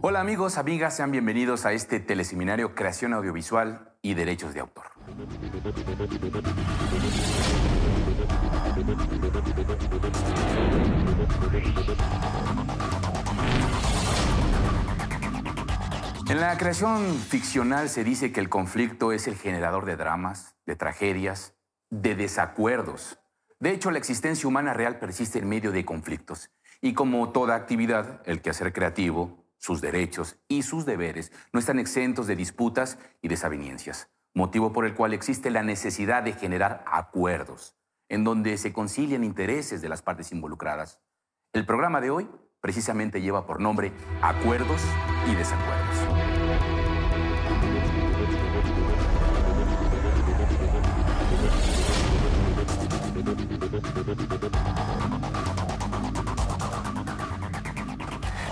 Hola amigos, amigas, sean bienvenidos a este teleseminario Creación Audiovisual y Derechos de Autor. En la creación ficcional se dice que el conflicto es el generador de dramas, de tragedias, de desacuerdos. De hecho, la existencia humana real persiste en medio de conflictos. Y como toda actividad, el quehacer creativo, sus derechos y sus deberes no están exentos de disputas y desavenencias, motivo por el cual existe la necesidad de generar acuerdos, en donde se concilian intereses de las partes involucradas. El programa de hoy precisamente lleva por nombre Acuerdos y Desacuerdos.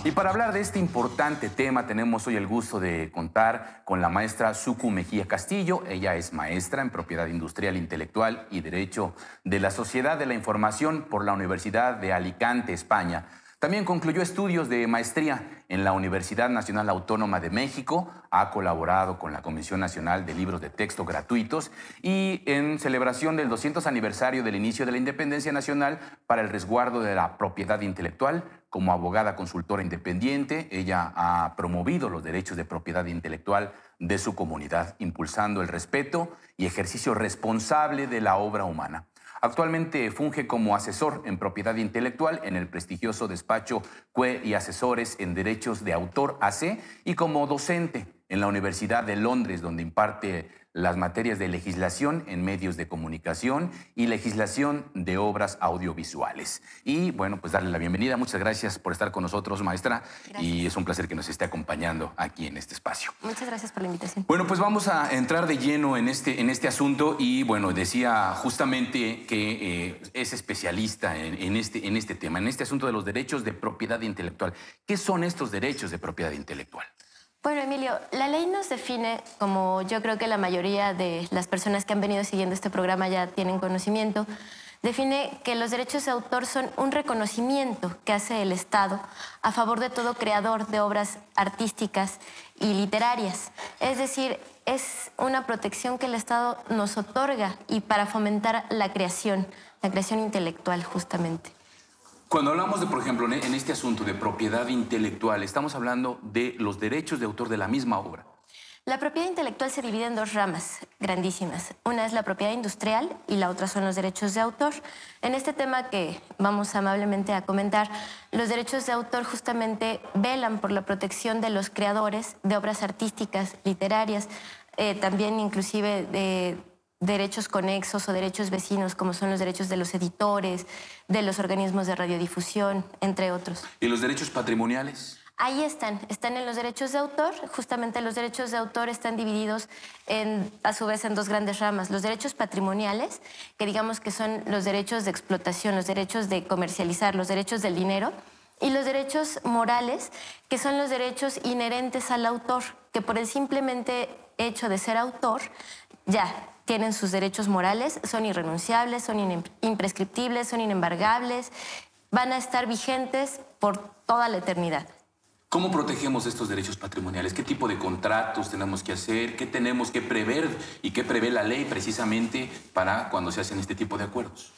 Y para hablar de este importante tema tenemos hoy el gusto de contar con la maestra Suku Mejía Castillo. Ella es maestra en Propiedad Industrial, Intelectual y Derecho de la Sociedad de la Información por la Universidad de Alicante, España. También concluyó estudios de maestría en la Universidad Nacional Autónoma de México, ha colaborado con la Comisión Nacional de Libros de Texto Gratuitos y en celebración del 200 aniversario del inicio de la Independencia Nacional para el resguardo de la propiedad intelectual. Como abogada consultora independiente, ella ha promovido los derechos de propiedad intelectual de su comunidad, impulsando el respeto y ejercicio responsable de la obra humana. Actualmente funge como asesor en propiedad intelectual en el prestigioso despacho Cue y Asesores en Derechos de Autor AC y como docente en la Universidad de Londres, donde imparte las materias de legislación en medios de comunicación y legislación de obras audiovisuales. Y bueno, pues darle la bienvenida. Muchas gracias por estar con nosotros, maestra. Gracias. Y es un placer que nos esté acompañando aquí en este espacio. Muchas gracias por la invitación. Bueno, pues vamos a entrar de lleno en este asunto y bueno, decía justamente que es especialista en este tema, en este asunto de los derechos de propiedad intelectual. ¿Qué son estos derechos de propiedad intelectual? Bueno, Emilio, la ley nos define, como yo creo que la mayoría de las personas que han venido siguiendo este programa ya tienen conocimiento, define que los derechos de autor son un reconocimiento que hace el Estado a favor de todo creador de obras artísticas y literarias. Es decir, es una protección que el Estado nos otorga y para fomentar la creación intelectual justamente. Cuando hablamos de, por ejemplo, en este asunto de propiedad intelectual, estamos hablando de los derechos de autor de la misma obra. La propiedad intelectual se divide en dos ramas grandísimas. Una es la propiedad industrial y la otra son los derechos de autor. En este tema que vamos amablemente a comentar, los derechos de autor justamente velan por la protección de los creadores de obras artísticas, literarias, también inclusive de derechos conexos o derechos vecinos, como son los derechos de los editores, de los organismos de radiodifusión, entre otros. ¿Y los derechos patrimoniales? Ahí están en los derechos de autor. Justamente los derechos de autor están divididos a su vez en dos grandes ramas. Los derechos patrimoniales, que digamos que son los derechos de explotación, los derechos de comercializar, los derechos del dinero, y los derechos morales, que son los derechos inherentes al autor, que por el simplemente hecho de ser autor, ya tienen sus derechos morales, son irrenunciables, son imprescriptibles, son inembargables, van a estar vigentes por toda la eternidad. ¿Cómo protegemos estos derechos patrimoniales? ¿Qué tipo de contratos tenemos que hacer? ¿Qué tenemos que prever y qué prevé la ley precisamente para cuando se hacen este tipo de acuerdos?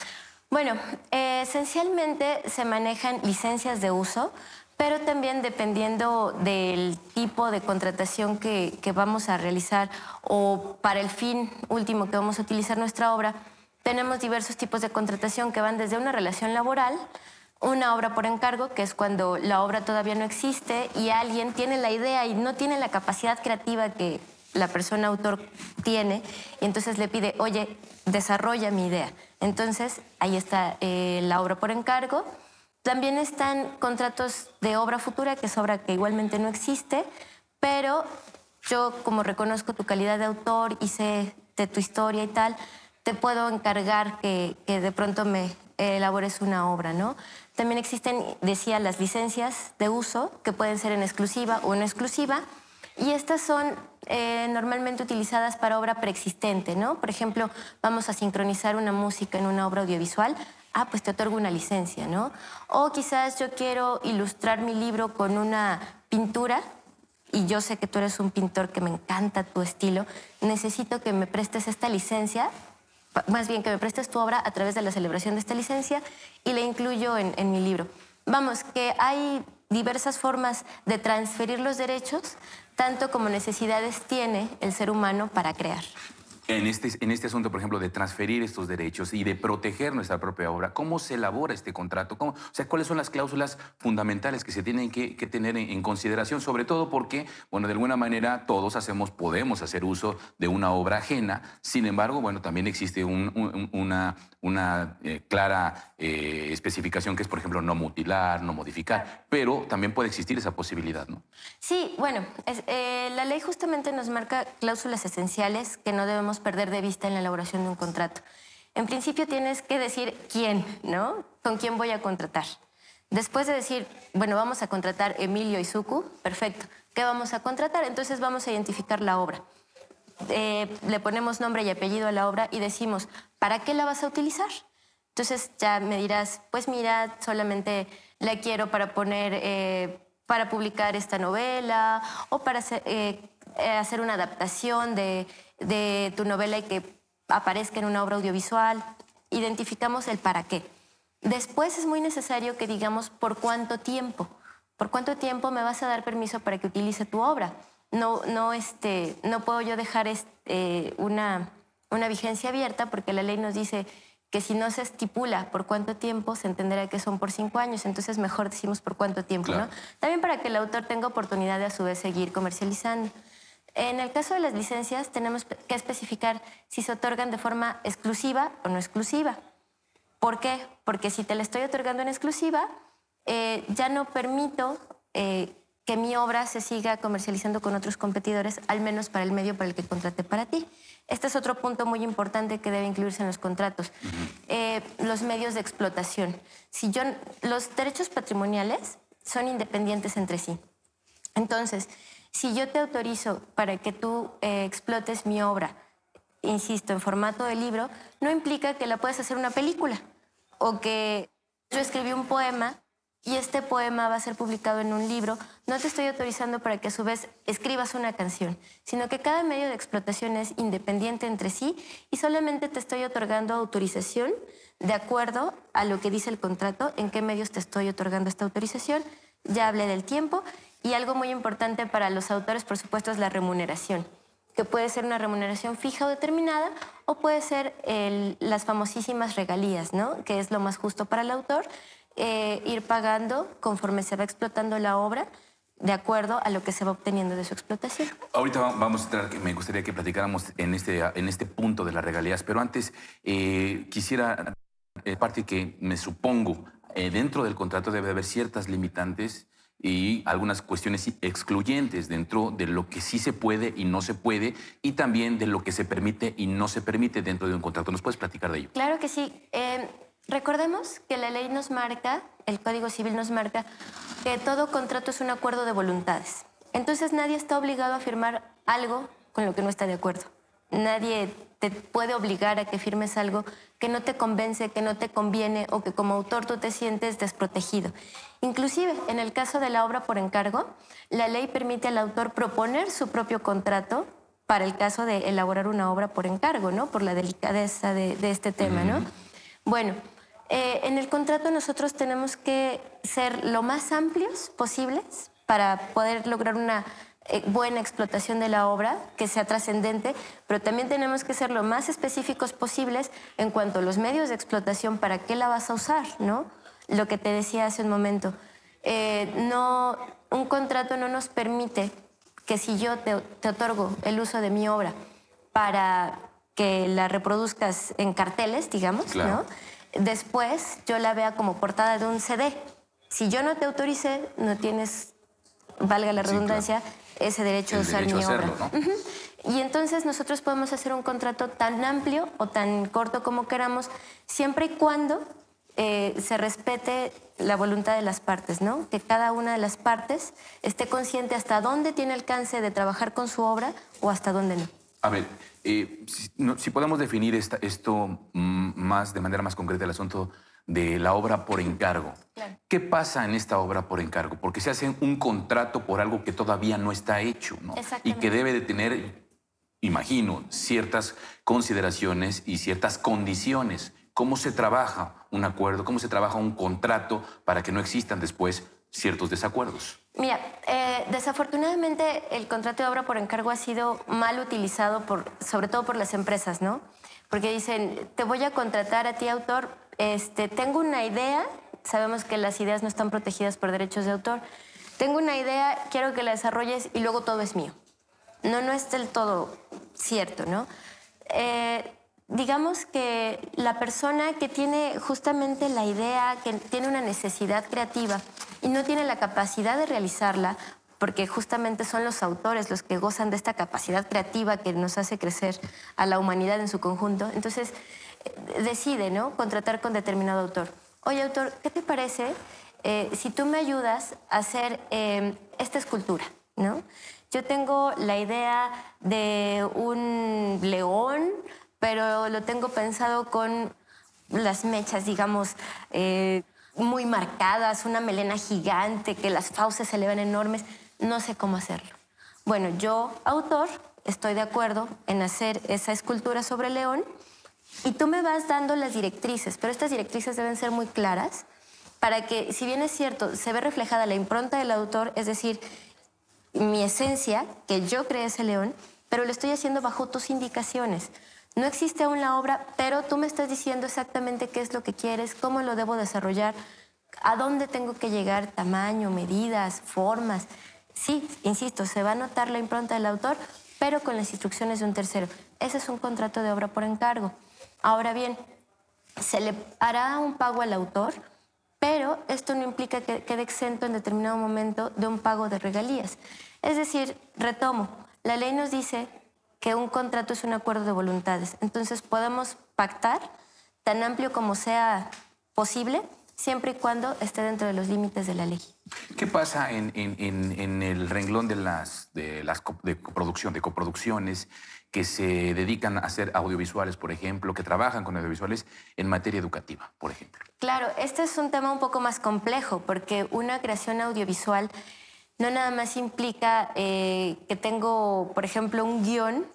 Bueno, esencialmente se manejan licencias de uso, pero también dependiendo del tipo de contratación que vamos a realizar o para el fin último que vamos a utilizar nuestra obra, tenemos diversos tipos de contratación que van desde una relación laboral, una obra por encargo, que es cuando la obra todavía no existe y alguien tiene la idea y no tiene la capacidad creativa que la persona autor tiene, y entonces le pide, oye, desarrolla mi idea. Entonces, ahí está la obra por encargo. También están contratos de obra futura, que es obra que igualmente no existe, pero yo, como reconozco tu calidad de autor y sé de tu historia y tal, te puedo encargar que de pronto me elabores una obra, ¿no? También existen, decía, las licencias de uso, que pueden ser en exclusiva o no exclusiva, y estas son normalmente utilizadas para obra preexistente, ¿no? Por ejemplo, vamos a sincronizar una música en una obra audiovisual, pues te otorgo una licencia, ¿no? O quizás yo quiero ilustrar mi libro con una pintura y yo sé que tú eres un pintor que me encanta tu estilo, necesito que me prestes esta licencia, más bien que me prestes tu obra a través de la celebración de esta licencia y la incluyo en mi libro. Vamos, que hay diversas formas de transferir los derechos, tanto como necesidades tiene el ser humano para crear. En este asunto, por ejemplo, de transferir estos derechos y de proteger nuestra propia obra, ¿cómo se elabora este contrato? O sea, ¿cuáles son las cláusulas fundamentales que se tienen que tener en consideración? Sobre todo porque, bueno, de alguna manera todos podemos hacer uso de una obra ajena. Sin embargo, bueno, también existe una clara especificación que es, por ejemplo, no mutilar, no modificar. Pero también puede existir esa posibilidad, ¿no? Sí, bueno, la ley justamente nos marca cláusulas esenciales que no debemos perder de vista en la elaboración de un contrato. En principio tienes que decir quién, ¿no? ¿Con quién voy a contratar? Después de decir, bueno, vamos a contratar Emilio Izuku, perfecto. ¿Qué vamos a contratar? Entonces vamos a identificar la obra. Le ponemos nombre y apellido a la obra y decimos, ¿para qué la vas a utilizar? Entonces ya me dirás, pues mira, solamente la quiero para poner, para publicar esta novela o para hacer una adaptación de tu novela y que aparezca en una obra audiovisual. Identificamos el para qué. Después es muy necesario que digamos por cuánto tiempo. ¿Por cuánto tiempo me vas a dar permiso para que utilice tu obra? No puedo yo dejar una vigencia abierta porque la ley nos dice que si no se estipula por cuánto tiempo, se entenderá que son por 5 años, entonces mejor decimos por cuánto tiempo, claro, ¿no? También para que el autor tenga oportunidad de a su vez seguir comercializando. En el caso de las licencias tenemos que especificar si se otorgan de forma exclusiva o no exclusiva. ¿Por qué? Porque si te la estoy otorgando en exclusiva, ya no permito que mi obra se siga comercializando con otros competidores, al menos para el medio para el que contraté para ti. Este es otro punto muy importante que debe incluirse en los contratos. Los medios de explotación. Los derechos patrimoniales son independientes entre sí. Entonces, si yo te autorizo para que tú explotes mi obra, insisto, en formato de libro, no implica que la puedas hacer una película o que yo escribí un poema y este poema va a ser publicado en un libro. No te estoy autorizando para que a su vez escribas una canción, sino que cada medio de explotación es independiente entre sí y solamente te estoy otorgando autorización de acuerdo a lo que dice el contrato, en qué medios te estoy otorgando esta autorización. Ya hablé del tiempo y algo muy importante para los autores, por supuesto, es la remuneración, que puede ser una remuneración fija o determinada o puede ser las famosísimas regalías, ¿no? Que es lo más justo para el autor, ir pagando conforme se va explotando la obra de acuerdo a lo que se va obteniendo de su explotación. Ahorita vamos a entrar, me gustaría que platicáramos en este punto de las regalías, pero antes quisiera, parte que me supongo, dentro del contrato debe haber ciertas limitantes y algunas cuestiones excluyentes dentro de lo que sí se puede y no se puede y también de lo que se permite y no se permite dentro de un contrato. ¿Nos puedes platicar de ello? Claro que sí. Recordemos que la ley nos marca, el Código Civil nos marca, que todo contrato es un acuerdo de voluntades. Entonces nadie está obligado a firmar algo con lo que no está de acuerdo. Nadie te puede obligar a que firmes algo que no te convence, que no te conviene o que como autor tú te sientes desprotegido. Inclusive, en el caso de la obra por encargo, la ley permite al autor proponer su propio contrato para el caso de elaborar una obra por encargo, ¿no? Por la delicadeza de este tema, ¿no? Bueno, en el contrato nosotros tenemos que ser lo más amplios posibles para poder lograr una buena explotación de la obra, que sea trascendente, pero también tenemos que ser lo más específicos posibles en cuanto a los medios de explotación, para qué la vas a usar, ¿no? Lo que te decía hace un momento. Un contrato no nos permite que si yo te otorgo el uso de mi obra para que la reproduzcas en carteles, digamos, claro, ¿no? Después yo la vea como portada de un CD. Si yo no te autoricé, no tienes, valga la redundancia, claro, ese derecho de usar derecho mi a hacerlo, obra. ¿no? Y entonces nosotros podemos hacer un contrato tan amplio o tan corto como queramos, siempre y cuando se respete la voluntad de las partes, ¿no? Que cada una de las partes esté consciente hasta dónde tiene alcance de trabajar con su obra o hasta dónde no. A ver, si podemos definir esto más de manera más concreta, el asunto de la obra por encargo. Claro. ¿Qué pasa en esta obra por encargo? Porque se hace un contrato por algo que todavía no está hecho, ¿no? Y que debe de tener, imagino, ciertas consideraciones y ciertas condiciones. ¿Cómo se trabaja un acuerdo? ¿Cómo se trabaja un contrato para que no existan después ciertos desacuerdos? Mira, desafortunadamente el contrato de obra por encargo ha sido mal utilizado, sobre todo por las empresas, ¿no? Porque dicen, te voy a contratar a ti, autor, tengo una idea, sabemos que las ideas no están protegidas por derechos de autor, tengo una idea, quiero que la desarrolles y luego todo es mío. No es del todo cierto, ¿no? Digamos que la persona que tiene justamente la idea, que tiene una necesidad creativa y no tiene la capacidad de realizarla, porque justamente son los autores los que gozan de esta capacidad creativa que nos hace crecer a la humanidad en su conjunto, entonces decide, ¿no?, contratar con determinado autor. Oye, autor, ¿qué te parece si tú me ayudas a hacer esta escultura, ¿no? Yo tengo la idea de un león, pero lo tengo pensado con las mechas, digamos, muy marcadas, una melena gigante, que las fauces se le ven enormes. No sé cómo hacerlo. Bueno, yo, autor, estoy de acuerdo en hacer esa escultura sobre el león y tú me vas dando las directrices, pero estas directrices deben ser muy claras para que, si bien es cierto, se ve reflejada la impronta del autor, es decir, mi esencia, que yo creé ese león, pero lo estoy haciendo bajo tus indicaciones. No existe aún la obra, pero tú me estás diciendo exactamente qué es lo que quieres, cómo lo debo desarrollar, a dónde tengo que llegar, tamaño, medidas, formas. Sí, insisto, se va a notar la impronta del autor, pero con las instrucciones de un tercero. Ese es un contrato de obra por encargo. Ahora bien, se le hará un pago al autor, pero esto no implica que quede exento en determinado momento de un pago de regalías. Es decir, retomo, la ley nos dice que un contrato es un acuerdo de voluntades. Entonces podemos pactar tan amplio como sea posible, siempre y cuando esté dentro de los límites de la ley. ¿Qué pasa en el renglón de coproducciones que se dedican a hacer audiovisuales, por ejemplo, que trabajan con audiovisuales en materia educativa, por ejemplo? Claro, este es un tema un poco más complejo porque una creación audiovisual no nada más implica que tengo, por ejemplo, un guión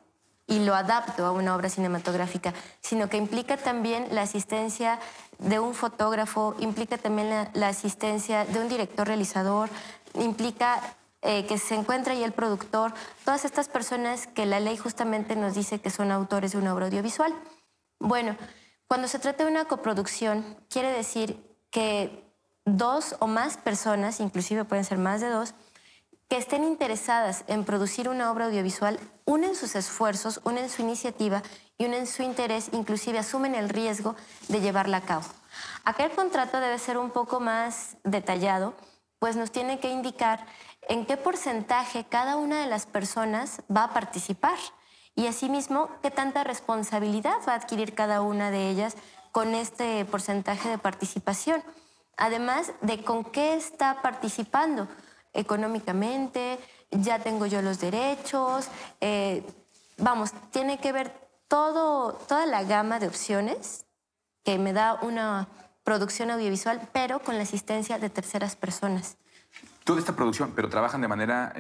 y lo adapto a una obra cinematográfica, sino que implica también la asistencia de un fotógrafo, implica también la asistencia de un director realizador, implica que se encuentre ahí el productor, todas estas personas que la ley justamente nos dice que son autores de una obra audiovisual. Bueno, cuando se trata de una coproducción, quiere decir que dos o más personas, inclusive pueden ser más de dos, que estén interesadas en producir una obra audiovisual, unen sus esfuerzos, unen su iniciativa y unen su interés, inclusive asumen el riesgo de llevarla a cabo. Acá el contrato debe ser un poco más detallado, pues nos tiene que indicar en qué porcentaje cada una de las personas va a participar y asimismo qué tanta responsabilidad va a adquirir cada una de ellas con este porcentaje de participación. Además de con qué está participando económicamente, ya tengo yo los derechos, vamos, tiene que ver toda la gama de opciones que me da una producción audiovisual, pero con la asistencia de terceras personas. Toda esta producción, pero trabajan de manera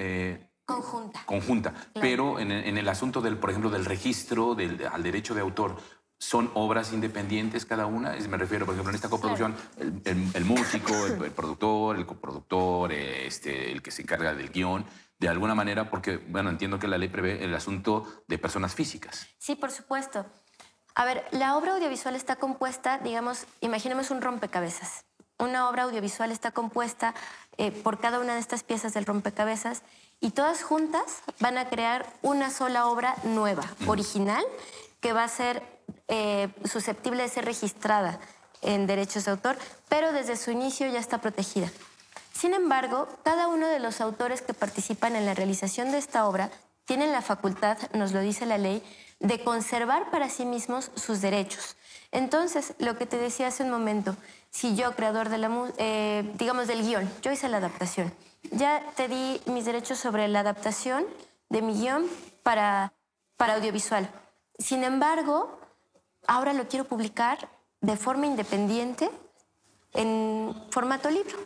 conjunta. Claro. Pero en el asunto del, por ejemplo, del registro al derecho de autor, ¿son obras independientes cada una? Me refiero, por ejemplo, en esta coproducción, claro, el músico, el productor, el coproductor, el que se encarga del guión, de alguna manera, porque, bueno, entiendo que la ley prevé el asunto de personas físicas. Sí, por supuesto. A ver, la obra audiovisual está compuesta, digamos, imaginemos un rompecabezas. Una obra audiovisual está compuesta por cada una de estas piezas del rompecabezas y todas juntas van a crear una sola obra nueva, original, que va a ser susceptible de ser registrada en derechos de autor, pero desde su inicio ya está protegida. Sin embargo, cada uno de los autores que participan en la realización de esta obra tienen la facultad, nos lo dice la ley, de conservar para sí mismos sus derechos. Entonces, lo que te decía hace un momento, si yo, creador de digamos del guión, yo hice la adaptación, ya te di mis derechos sobre la adaptación de mi guión para audiovisual. Sin embargo, ahora lo quiero publicar de forma independiente en formato libro.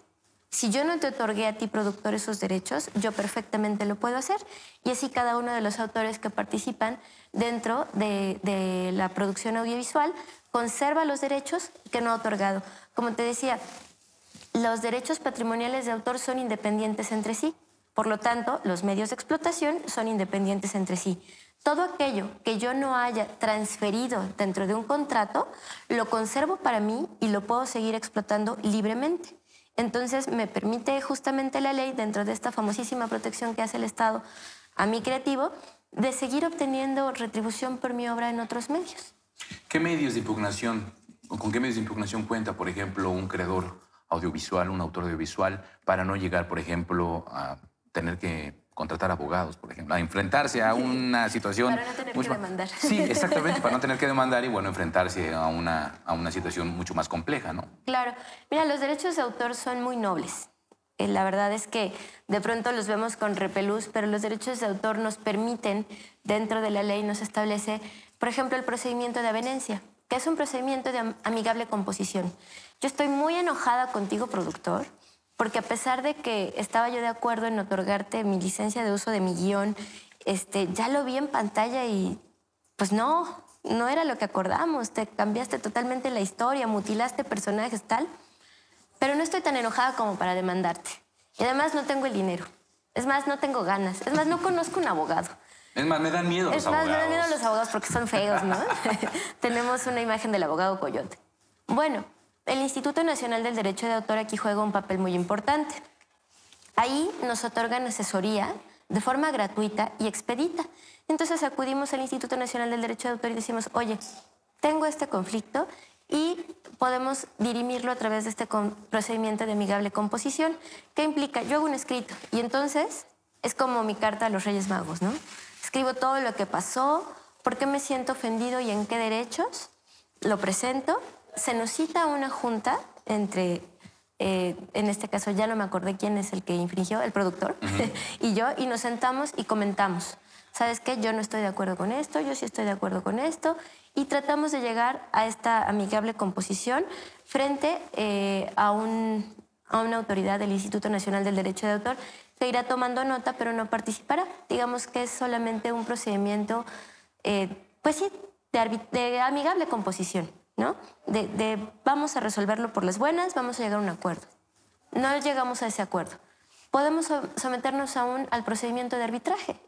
Si yo no te otorgué a ti, productor, esos derechos, yo perfectamente lo puedo hacer. Y así cada uno de los autores que participan dentro de la producción audiovisual conserva los derechos que no ha otorgado. Como te decía, los derechos patrimoniales de autor son independientes entre sí. Por lo tanto, los medios de explotación son independientes entre sí. Todo aquello que yo no haya transferido dentro de un contrato, lo conservo para mí y lo puedo seguir explotando libremente. Entonces, me permite justamente la ley, dentro de esta famosísima protección que hace el Estado a mi creativo, de seguir obteniendo retribución por mi obra en otros medios. ¿Qué medios de impugnación, o con qué medios de impugnación cuenta, por ejemplo, un creador audiovisual, un autor audiovisual, para no llegar, por ejemplo, a tener que contratar abogados, por ejemplo, a enfrentarse a una situación... Para no tener que demandar. Sí, exactamente, para no tener que demandar y, bueno, enfrentarse a una situación mucho más compleja, ¿no? Claro. Mira, los derechos de autor son muy nobles. La verdad es que de pronto los vemos con repelús, pero los derechos de autor nos permiten, dentro de la ley nos establece, por ejemplo, el procedimiento de avenencia, que es un procedimiento de amigable composición. Yo estoy muy enojada contigo, productor, porque a pesar de que estaba yo de acuerdo en otorgarte mi licencia de uso de mi guión, ya lo vi en pantalla y pues no era lo que acordamos. Te cambiaste totalmente la historia, mutilaste personajes, tal. Pero no estoy tan enojada como para demandarte. Y además no tengo el dinero. Es más, no tengo ganas. Es más, no conozco un abogado. Es más, me dan miedo los abogados. Me dan miedo los abogados porque son feos, ¿no? Tenemos una imagen del abogado coyote. Bueno, el Instituto Nacional del Derecho de Autor aquí juega un papel muy importante. Ahí nos otorgan asesoría de forma gratuita y expedita. Entonces acudimos al Instituto Nacional del Derecho de Autor y decimos, oye, tengo este conflicto y podemos dirimirlo a través de este procedimiento de amigable composición. ¿Qué implica? Yo hago un escrito y entonces es como mi carta a los Reyes Magos, ¿no? Escribo todo lo que pasó, por qué me siento ofendido y en qué derechos, lo presento. Se nos cita una junta entre, en este caso ya no me acordé quién es el que infringió, el productor, y yo, y nos sentamos y comentamos. ¿Sabes qué? Yo no estoy de acuerdo con esto, yo sí estoy de acuerdo con esto, y tratamos de llegar a esta amigable composición frente a una autoridad del Instituto Nacional del Derecho de Autor que irá tomando nota, pero no participará. Digamos que es solamente un procedimiento, pues sí, de amigable composición, ¿no? Vamos a resolverlo por las buenas, vamos a llegar a un acuerdo. No llegamos a ese acuerdo. Podemos someternos aún al procedimiento de arbitraje.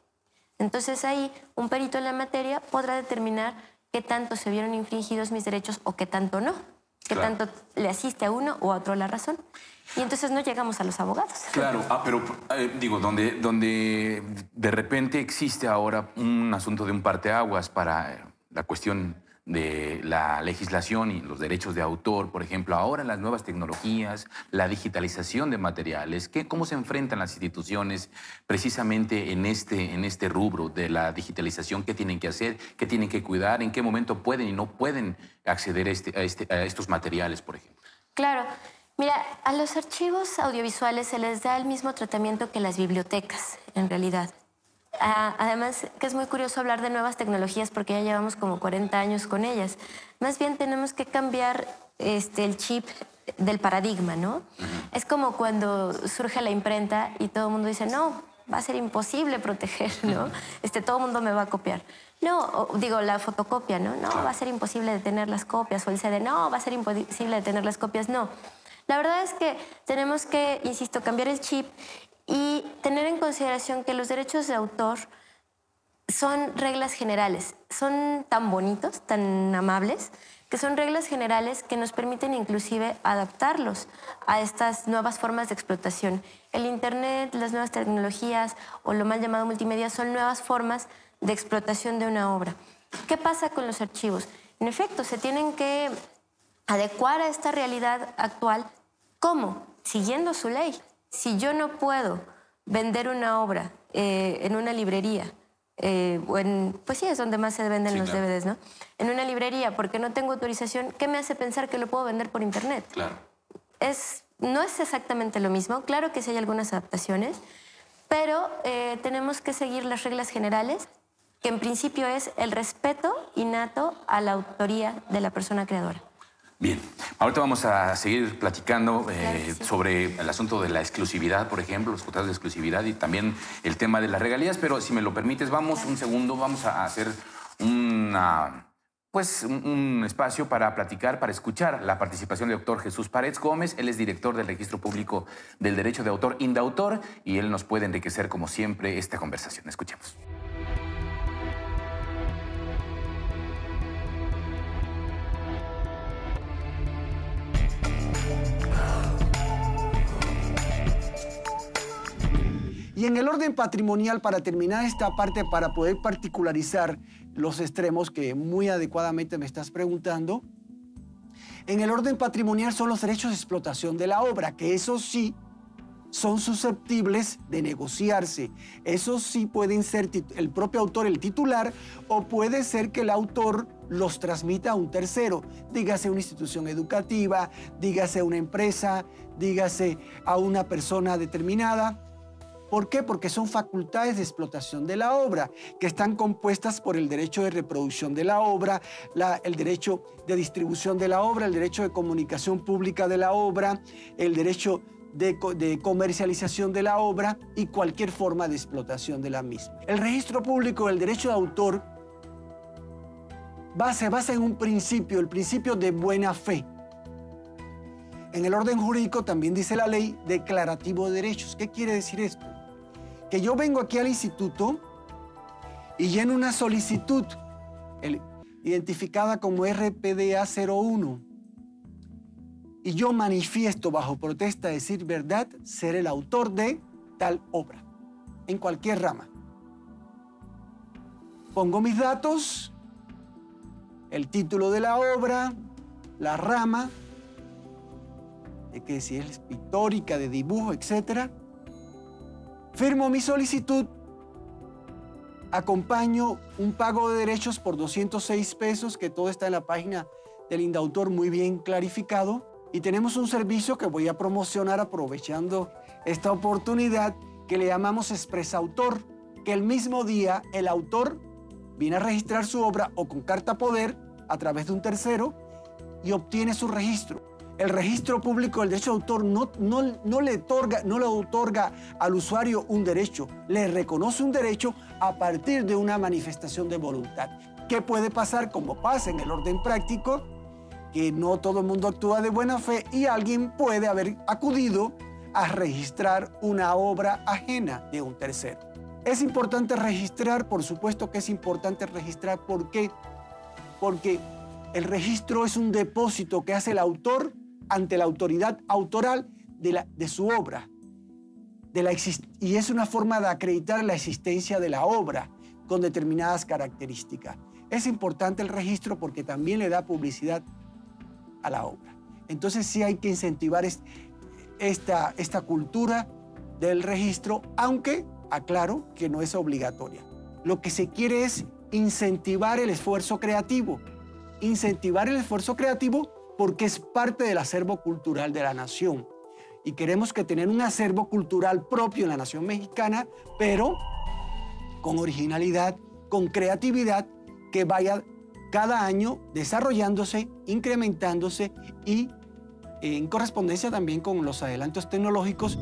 Entonces ahí un perito en la materia podrá determinar qué tanto se vieron infringidos mis derechos o qué tanto no. Qué tanto le asiste a uno o a otro la razón. Y entonces no llegamos a los abogados. Claro, pero digo, donde de repente existe ahora un asunto de un parteaguas para la cuestión de la legislación y los derechos de autor, por ejemplo, ahora las nuevas tecnologías, la digitalización de materiales, ¿cómo se enfrentan las instituciones precisamente en este rubro de la digitalización? ¿Qué tienen que hacer? ¿Qué tienen que cuidar? ¿En qué momento pueden y no pueden acceder a estos materiales, por ejemplo? Claro. Mira, a los archivos audiovisuales se les da el mismo tratamiento que las bibliotecas, en realidad. Además, que es muy curioso hablar de nuevas tecnologías porque ya llevamos como 40 años con ellas. Más bien tenemos que cambiar el chip del paradigma, ¿no? Es como cuando surge la imprenta y todo el mundo dice, no, va a ser imposible proteger, ¿no? Todo el mundo me va a copiar. No, digo, la fotocopia, ¿no? No, va a ser imposible detener las copias. O el CD, no, va a ser imposible detener las copias. No. La verdad es que tenemos que, insisto, cambiar el chip y tener en consideración que los derechos de autor son reglas generales. Son tan bonitos, tan amables, que son reglas generales que nos permiten inclusive adaptarlos a estas nuevas formas de explotación. El Internet, las nuevas tecnologías o lo mal llamado multimedia son nuevas formas de explotación de una obra. ¿Qué pasa con los archivos? En efecto, se tienen que adecuar a esta realidad actual. ¿Cómo? Siguiendo su ley. Si yo no puedo vender una obra en una librería, pues sí, es donde más se venden los DVDs, ¿no? En una librería, porque no tengo autorización, ¿qué me hace pensar que lo puedo vender por internet? Claro. No es exactamente lo mismo. Claro que sí hay algunas adaptaciones, pero tenemos que seguir las reglas generales, que en principio es el respeto innato a la autoría de la persona creadora. Bien, ahorita vamos a seguir platicando Claro que sí. sobre el asunto de la exclusividad, por ejemplo, los contratos de exclusividad y también el tema de las regalías, pero si me lo permites, un segundo, vamos a hacer un espacio para platicar, para escuchar la participación del doctor Jesús Paredes Gómez. Él es director del Registro Público del Derecho de Autor, Indautor, y él nos puede enriquecer, como siempre, esta conversación. Escuchemos. Y en el orden patrimonial, para terminar esta parte, para poder particularizar los extremos que muy adecuadamente me estás preguntando, en el orden patrimonial son los derechos de explotación de la obra, que esos sí son susceptibles de negociarse. Esos sí pueden ser el propio autor el titular, o puede ser que el autor los transmita a un tercero, dígase una institución educativa, dígase una empresa, dígase a una persona determinada. ¿Por qué? Porque son facultades de explotación de la obra que están compuestas por el derecho de reproducción de la obra, el derecho de distribución de la obra, el derecho de comunicación pública de la obra, el derecho de comercialización de la obra y cualquier forma de explotación de la misma. El registro público del derecho de autor se basa en un principio, el principio de buena fe. En el orden jurídico también dice la ley declarativo de derechos. ¿Qué quiere decir esto? Que yo vengo aquí al instituto y lleno una solicitud identificada como RPDA 01 y yo manifiesto bajo protesta de decir verdad ser el autor de tal obra, en cualquier rama. Pongo mis datos, el título de la obra, la rama, de que si es pictórica, de dibujo, etc. Firmo mi solicitud, acompaño un pago de derechos por 206 pesos, que todo está en la página del Indautor muy bien clarificado, y tenemos un servicio que voy a promocionar aprovechando esta oportunidad, que le llamamos expresautor, que el mismo día el autor viene a registrar su obra o con carta poder a través de un tercero y obtiene su registro. El registro público del derecho de autor no le otorga al usuario un derecho, le reconoce un derecho a partir de una manifestación de voluntad. ¿Qué puede pasar? Como pasa en el orden práctico, que no todo el mundo actúa de buena fe y alguien puede haber acudido a registrar una obra ajena de un tercero. Es importante registrar, por supuesto que es importante registrar. ¿Por qué? Porque el registro es un depósito que hace el autor ante la autoridad autoral de su obra. Y es una forma de acreditar la existencia de la obra con determinadas características. Es importante el registro porque también le da publicidad a la obra. Entonces sí hay que incentivar esta cultura del registro, aunque aclaro que no es obligatoria. Lo que se quiere es incentivar el esfuerzo creativo. Incentivar el esfuerzo creativo porque es parte del acervo cultural de la nación. Y queremos que tener un acervo cultural propio en la nación mexicana, pero con originalidad, con creatividad, que vaya cada año desarrollándose, incrementándose y en correspondencia también con los adelantos tecnológicos.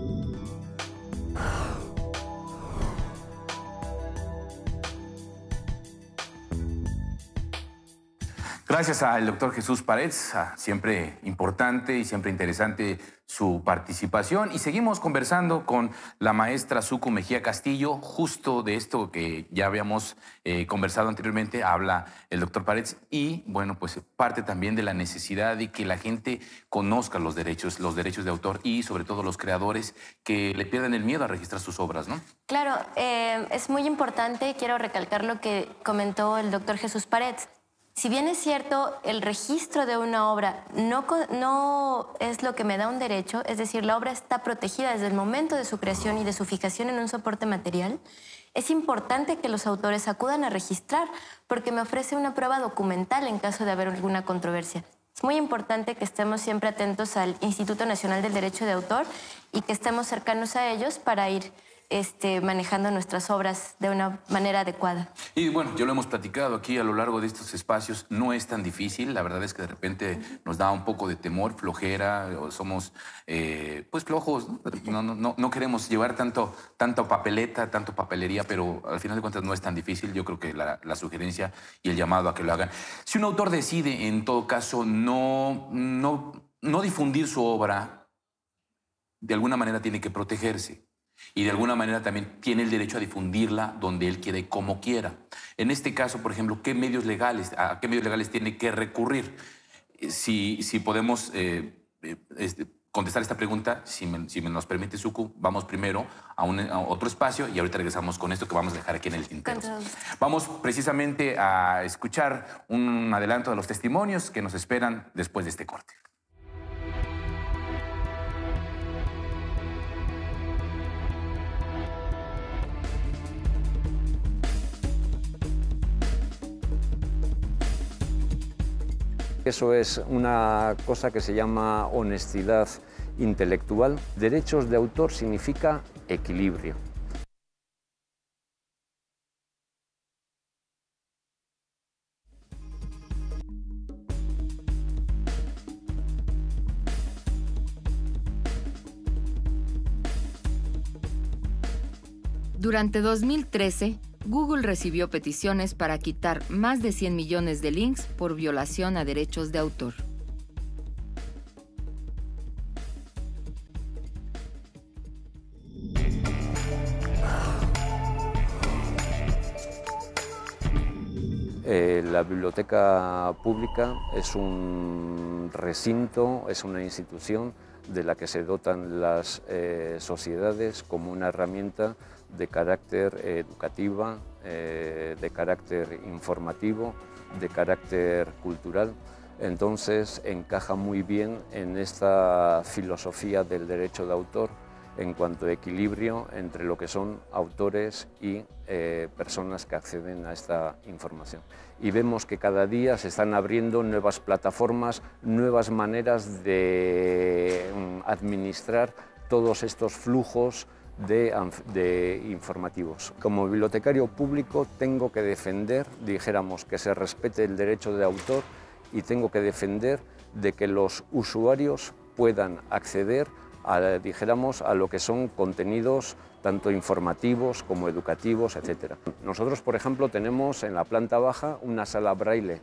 Gracias al doctor Jesús Paredes, siempre importante y siempre interesante su participación. Y seguimos conversando con la maestra Suku Mejía Castillo, justo de esto que ya habíamos conversado anteriormente, habla el doctor Paredes. Y bueno, pues parte también de la necesidad de que la gente conozca los derechos de autor y sobre todo los creadores que le pierden el miedo a registrar sus obras, ¿no? Claro, es muy importante, quiero recalcar lo que comentó el doctor Jesús Paredes. Si bien es cierto, el registro de una obra no es lo que me da un derecho, es decir, la obra está protegida desde el momento de su creación y de su fijación en un soporte material, es importante que los autores acudan a registrar porque me ofrece una prueba documental en caso de haber alguna controversia. Es muy importante que estemos siempre atentos al Instituto Nacional del Derecho de Autor y que estemos cercanos a ellos para ir manejando nuestras obras de una manera adecuada. Y bueno, ya lo hemos platicado aquí a lo largo de estos espacios, no es tan difícil, la verdad es que de repente nos da un poco de temor, flojera, o somos pues flojos, no queremos llevar tanto papeleta, tanto papelería, pero al final de cuentas no es tan difícil. Yo creo que la sugerencia y el llamado a que lo hagan. Si un autor decide, en todo caso, no difundir su obra, de alguna manera tiene que protegerse. Y de alguna manera también tiene el derecho a difundirla donde él quiera y como quiera. En este caso, por ejemplo, ¿a qué medios legales tiene que recurrir? Si podemos contestar esta pregunta, si me nos permite, Suku, vamos primero a otro espacio y ahorita regresamos con esto que vamos a dejar aquí en el tintero. Vamos precisamente a escuchar un adelanto de los testimonios que nos esperan después de este corte. Eso es una cosa que se llama honestidad intelectual. Derechos de autor significa equilibrio. Durante 2013, Google recibió peticiones para quitar más de 100 millones de links por violación a derechos de autor. La biblioteca pública es un recinto, es una institución de la que se dotan las sociedades como una herramienta de carácter educativa, de carácter informativo, de carácter cultural. Entonces encaja muy bien en esta filosofía del derecho de autor en cuanto a equilibrio entre lo que son autores y personas que acceden a esta información. Y vemos que cada día se están abriendo nuevas plataformas, nuevas maneras de administrar todos estos flujos de informativos. Como bibliotecario público tengo que defender, dijéramos, que se respete el derecho de autor y tengo que defender de que los usuarios puedan acceder dijéramos, a lo que son contenidos tanto informativos como educativos, etc. Nosotros, por ejemplo, tenemos en la planta baja una sala braille,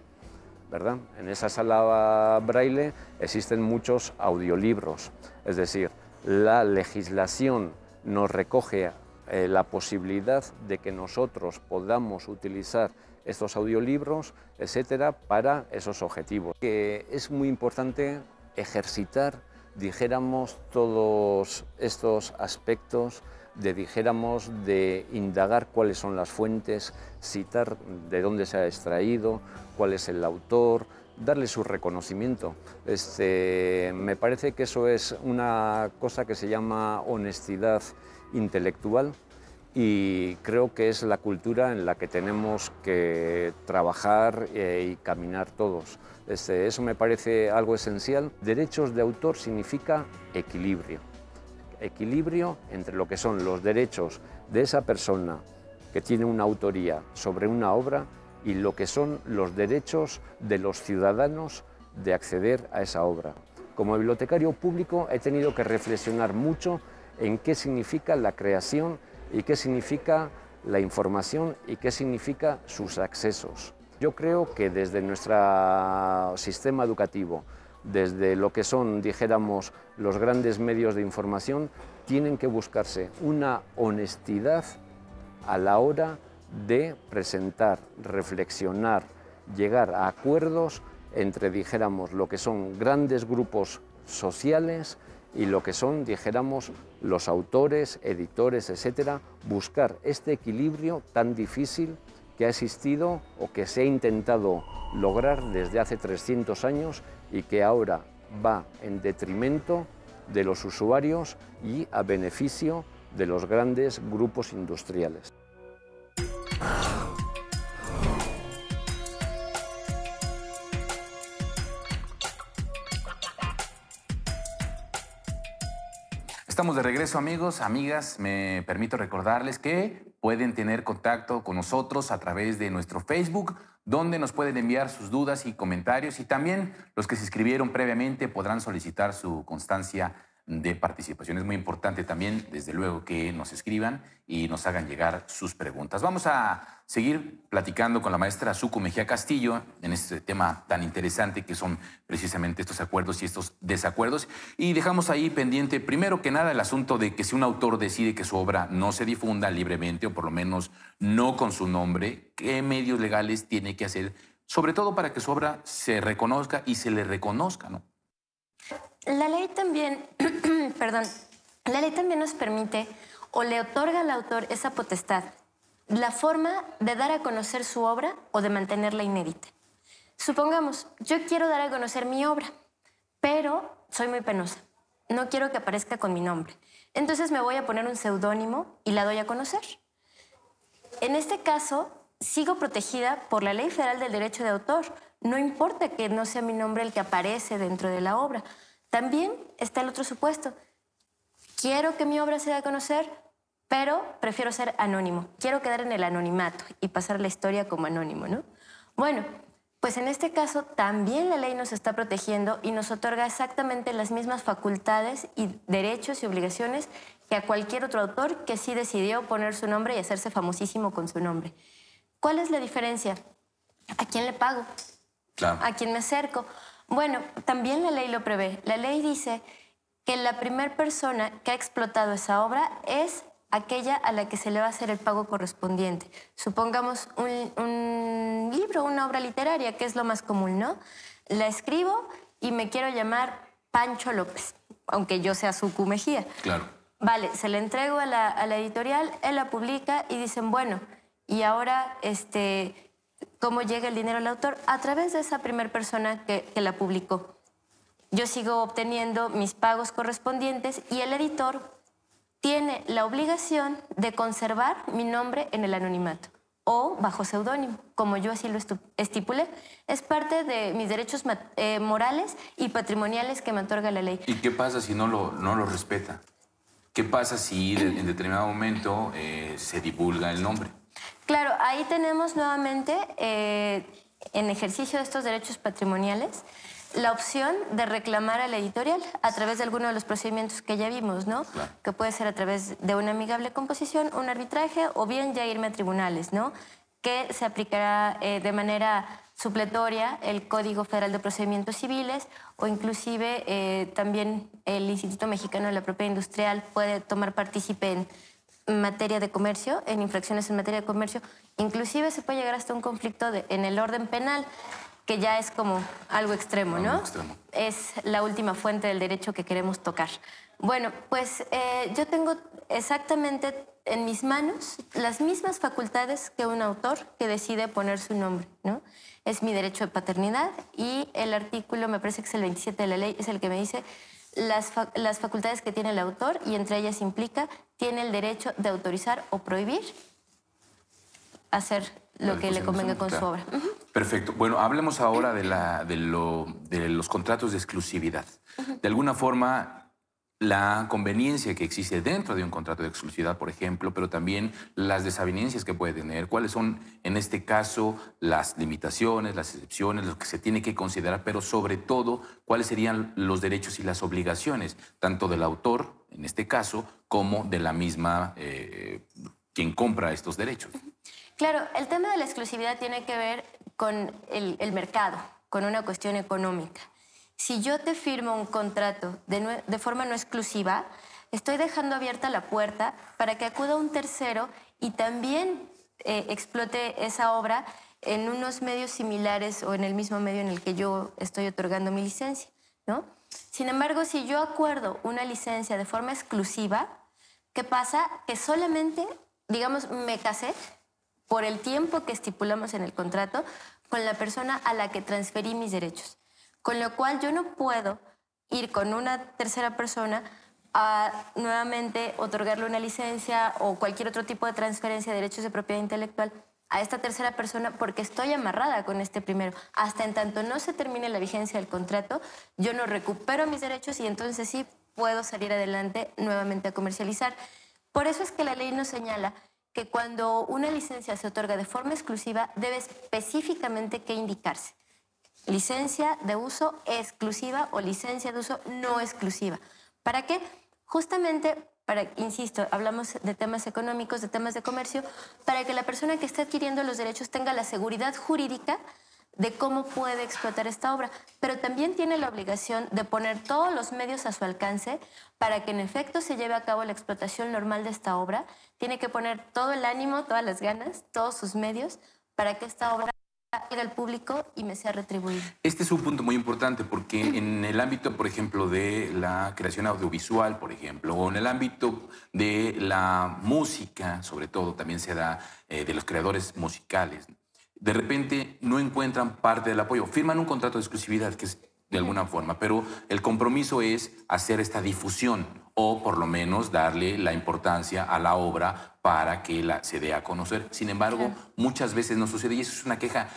¿verdad? En esa sala braille existen muchos audiolibros, es decir, la legislación nos recoge la posibilidad de que nosotros podamos utilizar estos audiolibros, etcétera, para esos objetivos. Es muy importante ejercitar, dijéramos, todos estos aspectos de indagar cuáles son las fuentes, citar de dónde se ha extraído, cuál es el autor, darle su reconocimiento. Me parece que eso es una cosa que se llama honestidad intelectual y creo que es la cultura en la que tenemos que trabajar y caminar todos. Eso me parece algo esencial. Derechos de autor significa equilibrio. Equilibrio entre lo que son los derechos de esa persona que tiene una autoría sobre una obra y lo que son los derechos de los ciudadanos de acceder a esa obra. Como bibliotecario público he tenido que reflexionar mucho en qué significa la creación y qué significa la información y qué significa sus accesos. Yo creo que desde nuestro sistema educativo, desde lo que son, dijéramos, los grandes medios de información, tienen que buscarse una honestidad a la hora de presentar, reflexionar, llegar a acuerdos entre, dijéramos, lo que son grandes grupos sociales y lo que son, dijéramos, los autores, editores, etcétera, buscar este equilibrio tan difícil que ha existido o que se ha intentado lograr desde hace 300 años y que ahora va en detrimento de los usuarios y a beneficio de los grandes grupos industriales. Estamos de regreso, amigos, amigas. Me permito recordarles que pueden tener contacto con nosotros a través de nuestro Facebook, donde nos pueden enviar sus dudas y comentarios, y también los que se inscribieron previamente podrán solicitar su constancia de participación. Es muy importante también, desde luego, que nos escriban y nos hagan llegar sus preguntas. Vamos a seguir platicando con la maestra Suku Mejía Castillo en este tema tan interesante que son precisamente estos acuerdos y estos desacuerdos. Y dejamos ahí pendiente, primero que nada, el asunto de que si un autor decide que su obra no se difunda libremente, o por lo menos no con su nombre, ¿qué medios legales tiene que hacer? Sobre todo para que su obra se reconozca y se le reconozca, ¿no? La ley también, perdón, la ley también nos permite o le otorga al autor esa potestad, la forma de dar a conocer su obra o de mantenerla inédita. Supongamos, yo quiero dar a conocer mi obra, pero soy muy penosa. No quiero que aparezca con mi nombre. Entonces me voy a poner un seudónimo y la doy a conocer. En este caso, sigo protegida por la Ley Federal del Derecho de Autor. No importa que no sea mi nombre el que aparece dentro de la obra. También está el otro supuesto. Quiero que mi obra se dé a conocer, pero prefiero ser anónimo. Quiero quedar en el anonimato y pasar la historia como anónimo, ¿no? Bueno, pues en este caso también la ley nos está protegiendo y nos otorga exactamente las mismas facultades y derechos y obligaciones que a cualquier otro autor que sí decidió poner su nombre y hacerse famosísimo con su nombre. ¿Cuál es la diferencia? ¿A quién le pago? Claro. ¿A quién me acerco? Bueno, también la ley lo prevé. La ley dice que la primera persona que ha explotado esa obra es aquella a la que se le va a hacer el pago correspondiente. Supongamos un libro, una obra literaria, que es lo más común, ¿no? La escribo y me quiero llamar Pancho López, aunque yo sea Suku Mejía. Claro. Vale, se la entrego a la editorial, él la publica y dicen, bueno, y ahora, ¿cómo llega el dinero al autor? A través de esa primera persona que la publicó. Yo sigo obteniendo mis pagos correspondientes y el editor tiene la obligación de conservar mi nombre en el anonimato o bajo seudónimo, como yo así lo estipulé. Es parte de mis derechos morales y patrimoniales que me otorga la ley. ¿Y qué pasa si no lo respeta? ¿Qué pasa si en determinado momento se divulga el nombre? Claro, ahí tenemos nuevamente, en ejercicio de estos derechos patrimoniales, la opción de reclamar a la editorial a través de alguno de los procedimientos que ya vimos, ¿no? Claro. Que puede ser a través de una amigable composición, un arbitraje o bien ya irme a tribunales, ¿no? Que se aplicará de manera supletoria el Código Federal de Procedimientos Civiles o inclusive también el Instituto Mexicano de la Propiedad Industrial puede tomar partícipe en materia de comercio, en infracciones en materia de comercio. Inclusive se puede llegar hasta un conflicto en el orden penal, que ya es como algo extremo, ¿no? Algo extremo. Es la última fuente del derecho que queremos tocar. Bueno, pues yo tengo exactamente en mis manos las mismas facultades que un autor que decide poner su nombre, ¿no? Es mi derecho de paternidad y el artículo, me parece que es el 27 de la ley, es el que me dice las facultades que tiene el autor y entre ellas implica, tiene el derecho de autorizar o prohibir hacer lo que le convenga con su obra. Perfecto. Bueno, hablemos ahora de los contratos de exclusividad. De alguna forma, la conveniencia que existe dentro de un contrato de exclusividad, por ejemplo, pero también las desavenencias que puede tener. ¿Cuáles son, en este caso, las limitaciones, las excepciones, lo que se tiene que considerar, pero sobre todo, cuáles serían los derechos y las obligaciones, tanto del autor, en este caso, como de la misma quien compra estos derechos? Claro, el tema de la exclusividad tiene que ver con el mercado, con una cuestión económica. Si yo te firmo un contrato de forma no exclusiva, estoy dejando abierta la puerta para que acuda un tercero y también explote esa obra en unos medios similares o en el mismo medio en el que yo estoy otorgando mi licencia, ¿no? Sin embargo, si yo acuerdo una licencia de forma exclusiva, ¿qué pasa? Que solamente, digamos, me casé por el tiempo que estipulamos en el contrato con la persona a la que transferí mis derechos. Con lo cual yo no puedo ir con una tercera persona a nuevamente otorgarle una licencia o cualquier otro tipo de transferencia de derechos de propiedad intelectual a esta tercera persona porque estoy amarrada con este primero. Hasta en tanto no se termine la vigencia del contrato, yo no recupero mis derechos y entonces sí puedo salir adelante nuevamente a comercializar. Por eso es que la ley nos señala que cuando una licencia se otorga de forma exclusiva debe específicamente que indicarse licencia de uso exclusiva o licencia de uso no exclusiva. ¿Para qué? Justamente para, insisto, hablamos de temas económicos, de temas de comercio, para que la persona que está adquiriendo los derechos tenga la seguridad jurídica de cómo puede explotar esta obra, pero también tiene la obligación de poner todos los medios a su alcance para que en efecto se lleve a cabo la explotación normal de esta obra. Tiene que poner todo el ánimo, todas las ganas, todos sus medios para que esta obra salga al público y me sea retribuida. Este es un punto muy importante porque en el ámbito, por ejemplo, de la creación audiovisual, por ejemplo, o en el ámbito de la música, sobre todo, también se da de los creadores musicales. De repente no encuentran parte del apoyo. Firman un contrato de exclusividad, que es de alguna forma, pero el compromiso es hacer esta difusión o por lo menos darle la importancia a la obra para que se dé a conocer. Sin embargo, muchas veces no sucede y eso es una queja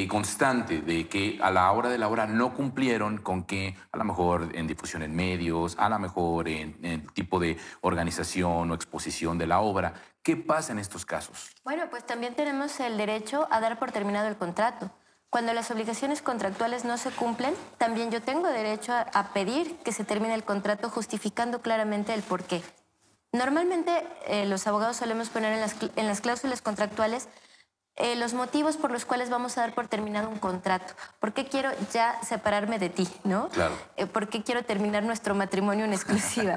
constante de que a la hora de la hora no cumplieron con que a lo mejor en difusión en medios, a lo mejor en tipo de organización o exposición de la obra. ¿Qué pasa en estos casos? Bueno, pues también tenemos el derecho a dar por terminado el contrato. Cuando las obligaciones contractuales no se cumplen, también yo tengo derecho a pedir que se termine el contrato justificando claramente el porqué. Normalmente los abogados solemos poner en las cláusulas contractuales los motivos por los cuales vamos a dar por terminado un contrato. ¿Por qué quiero ya separarme de ti, no? Claro. ¿Por qué quiero terminar nuestro matrimonio en exclusiva?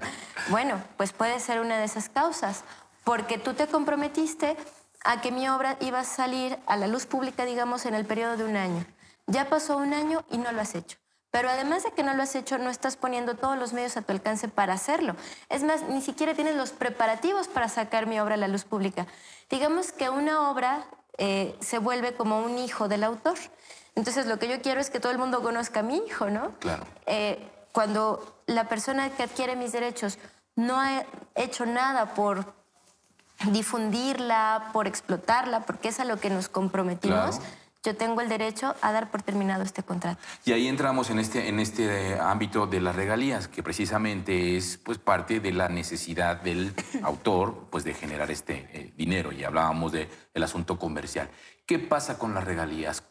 Bueno, pues puede ser una de esas causas. Porque tú te comprometiste a que mi obra iba a salir a la luz pública, digamos, en el periodo de un año. Ya pasó un año y no lo has hecho. Pero además de que no lo has hecho, no estás poniendo todos los medios a tu alcance para hacerlo. Es más, ni siquiera tienes los preparativos para sacar mi obra a la luz pública. Digamos que una obra se vuelve como un hijo del autor. Entonces, lo que yo quiero es que todo el mundo conozca a mi hijo, ¿no? Claro. Cuando la persona que adquiere mis derechos no ha hecho nada por difundirla, por explotarla, porque es a lo que nos comprometimos, claro, yo tengo el derecho a dar por terminado este contrato. Y ahí entramos en este ámbito de las regalías, que precisamente es pues, parte de la necesidad del autor pues, de generar este dinero. Y hablábamos del asunto comercial. ¿Qué pasa con las regalías?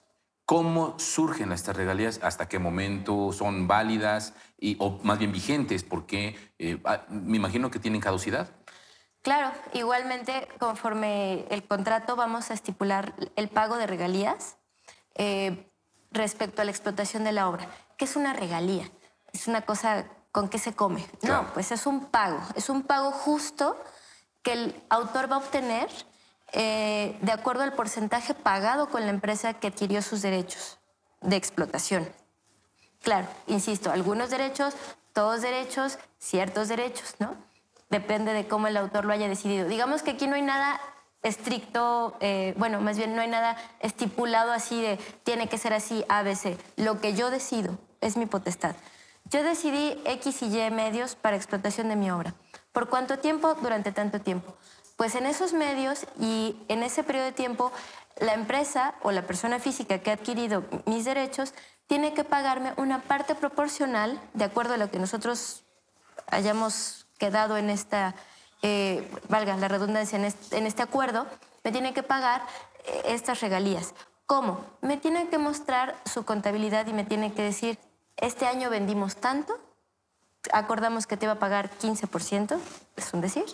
¿Cómo surgen estas regalías? ¿Hasta qué momento son válidas o más bien vigentes? Porque me imagino que tienen caducidad. Claro, igualmente conforme el contrato vamos a estipular el pago de regalías respecto a la explotación de la obra. ¿Qué es una regalía? Es una cosa con qué se come. Claro. No, pues es un pago justo que el autor va a obtener de acuerdo al porcentaje pagado con la empresa que adquirió sus derechos de explotación. Claro, insisto, algunos derechos, todos derechos, ciertos derechos, ¿no? Depende de cómo el autor lo haya decidido. Digamos que aquí no hay nada estricto, bueno, más bien no hay nada estipulado así de tiene que ser así, ABC. Lo que yo decido es mi potestad. Yo decidí X y Y medios para explotación de mi obra. ¿Por cuánto tiempo? Durante tanto tiempo. Pues en esos medios y en ese periodo de tiempo, la empresa o la persona física que ha adquirido mis derechos tiene que pagarme una parte proporcional de acuerdo a lo que nosotros hayamos quedado en esta, valga la redundancia, en este acuerdo, me tienen que pagar estas regalías. ¿Cómo? Me tienen que mostrar su contabilidad y me tienen que decir, este año vendimos tanto, acordamos que te iba a pagar 15%, es un decir,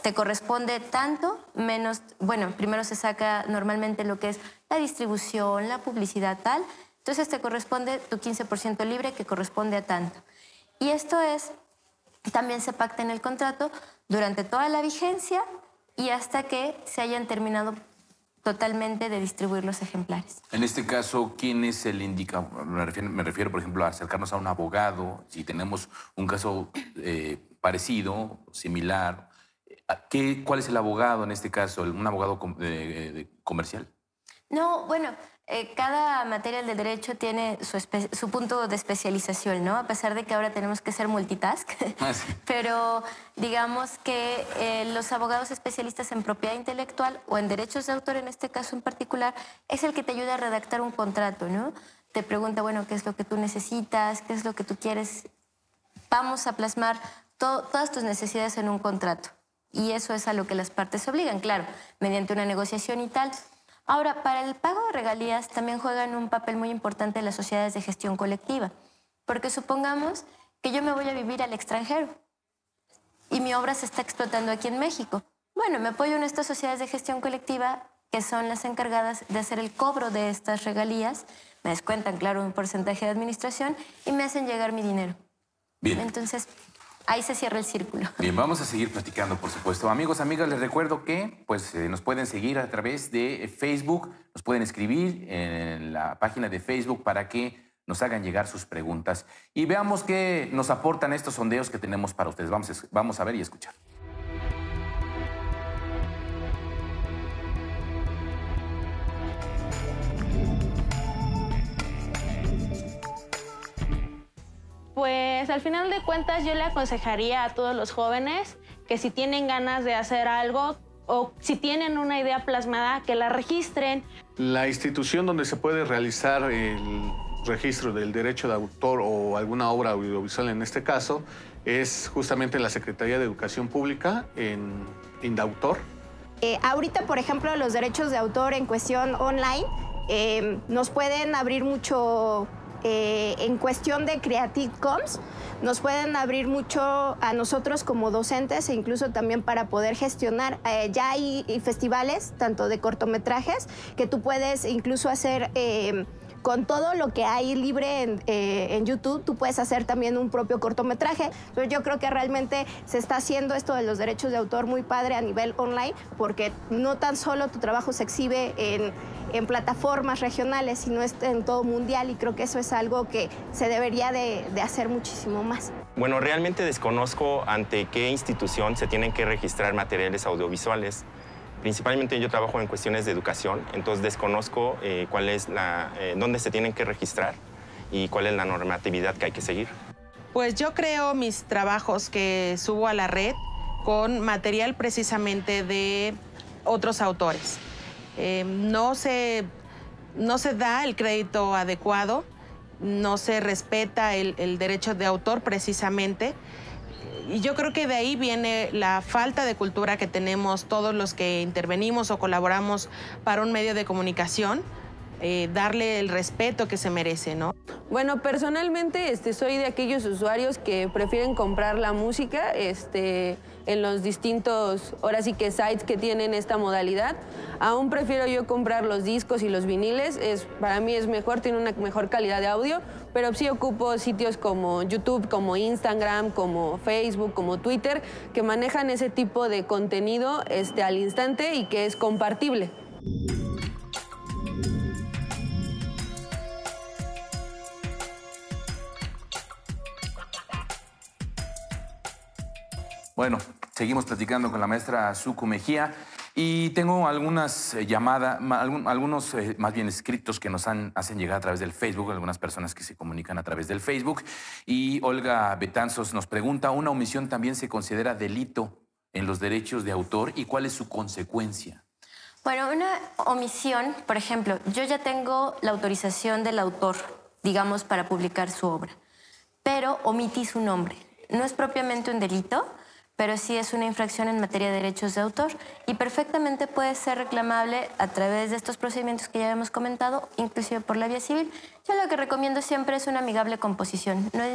te corresponde tanto, menos, bueno, primero se saca normalmente lo que es la distribución, la publicidad, tal, entonces te corresponde tu 15% libre que corresponde a tanto. Y esto es... También se pacta en el contrato durante toda la vigencia y hasta que se hayan terminado totalmente de distribuir los ejemplares. En este caso, ¿quién es el indicador? Me refiero, por ejemplo, a acercarnos a un abogado. Si tenemos un caso parecido, similar, ¿Cuál es el abogado en este caso? ¿Un abogado comercial? No, bueno, cada materia del derecho tiene su punto de especialización, ¿no? A pesar de que ahora tenemos que ser multitask. Sí. Pero digamos que los abogados especialistas en propiedad intelectual o en derechos de autor, en este caso en particular, es el que te ayuda a redactar un contrato, ¿no? Te pregunta, bueno, ¿qué es lo que tú necesitas? ¿Qué es lo que tú quieres? Vamos a plasmar todas tus necesidades en un contrato. Y eso es a lo que las partes se obligan, claro, mediante una negociación y tal. Ahora, para el pago de regalías también juegan un papel muy importante las sociedades de gestión colectiva. Porque supongamos que yo me voy a vivir al extranjero y mi obra se está explotando aquí en México. Bueno, me apoyo en estas sociedades de gestión colectiva que son las encargadas de hacer el cobro de estas regalías. Me descuentan, claro, un porcentaje de administración y me hacen llegar mi dinero. Bien. Entonces, ahí se cierra el círculo. Bien, vamos a seguir platicando, por supuesto. Amigos, amigas, les recuerdo que nos pueden seguir a través de Facebook, nos pueden escribir en la página de Facebook para que nos hagan llegar sus preguntas y veamos qué nos aportan estos sondeos que tenemos para ustedes. Vamos a ver y escuchar. Pues al final de cuentas yo le aconsejaría a todos los jóvenes que si tienen ganas de hacer algo o si tienen una idea plasmada, que la registren. La institución donde se puede realizar el registro del derecho de autor o alguna obra audiovisual en este caso es justamente la Secretaría de Educación Pública en Indautor. Ahorita, por ejemplo, los derechos de autor en cuestión online nos pueden abrir mucho. En cuestión de Creative Commons, nos pueden abrir mucho a nosotros como docentes e incluso también para poder gestionar. Ya hay festivales, tanto de cortometrajes, que tú puedes incluso hacer con todo lo que hay libre en YouTube, tú puedes hacer también un propio cortometraje. Entonces yo creo que realmente se está haciendo esto de los derechos de autor muy padre a nivel online, porque no tan solo tu trabajo se exhibe en plataformas regionales, sino en todo mundial, y creo que eso es algo que se debería de hacer muchísimo más. Bueno, realmente desconozco ante qué institución se tienen que registrar materiales audiovisuales. Principalmente yo trabajo en cuestiones de educación, entonces desconozco cuál es dónde se tienen que registrar y cuál es la normatividad que hay que seguir. Pues yo creo mis trabajos que subo a la red con material precisamente de otros autores. No se da el crédito adecuado, no se respeta el derecho de autor precisamente. Y yo creo que de ahí viene la falta de cultura que tenemos todos los que intervenimos o colaboramos para un medio de comunicación, darle el respeto que se merece, ¿no? Bueno, personalmente soy de aquellos usuarios que prefieren comprar la música en los distintos, ahora sí que sites que tienen esta modalidad. Aún prefiero yo comprar los discos y los viniles, para mí es mejor, tiene una mejor calidad de audio, pero sí ocupo sitios como YouTube, como Instagram, como Facebook, como Twitter, que manejan ese tipo de contenido al instante y que es compartible. Bueno, seguimos platicando con la maestra Suku Mejía y tengo algunas algunos más bien escritos que nos hacen llegar a través del Facebook, algunas personas que se comunican a través del Facebook. Y Olga Betanzos nos pregunta, ¿una omisión también se considera delito en los derechos de autor y cuál es su consecuencia? Bueno, una omisión, por ejemplo, yo ya tengo la autorización del autor, digamos, para publicar su obra, pero omití su nombre. No es propiamente un delito, pero sí es una infracción en materia de derechos de autor y perfectamente puede ser reclamable a través de estos procedimientos que ya hemos comentado, inclusive por la vía civil. Yo lo que recomiendo siempre es una amigable composición. No es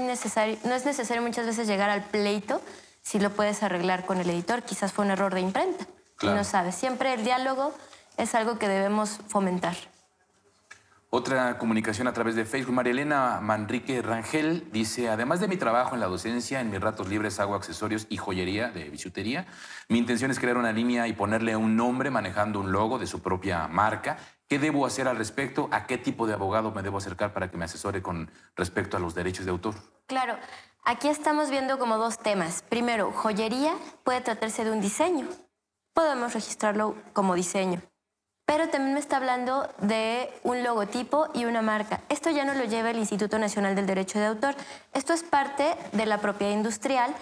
necesario muchas veces llegar al pleito si lo puedes arreglar con el editor. Quizás fue un error de imprenta, claro. Y no sabes. Siempre el diálogo es algo que debemos fomentar. Otra comunicación a través de Facebook. María Elena Manrique Rangel dice, además de mi trabajo en la docencia, en mis ratos libres hago accesorios y joyería de bisutería. Mi intención es crear una línea y ponerle un nombre manejando un logo de su propia marca ¿Qué debo hacer al respecto? ¿A qué tipo de abogado me debo acercar para que me asesore con respecto a los derechos de autor? Claro, aquí estamos viendo como dos temas. Primero, joyería puede tratarse de un diseño. Podemos registrarlo como diseño. Pero también me está hablando de un logotipo y una marca. Esto ya no lo lleva el Instituto Nacional del Derecho de Autor. Esto es parte de la propiedad industrial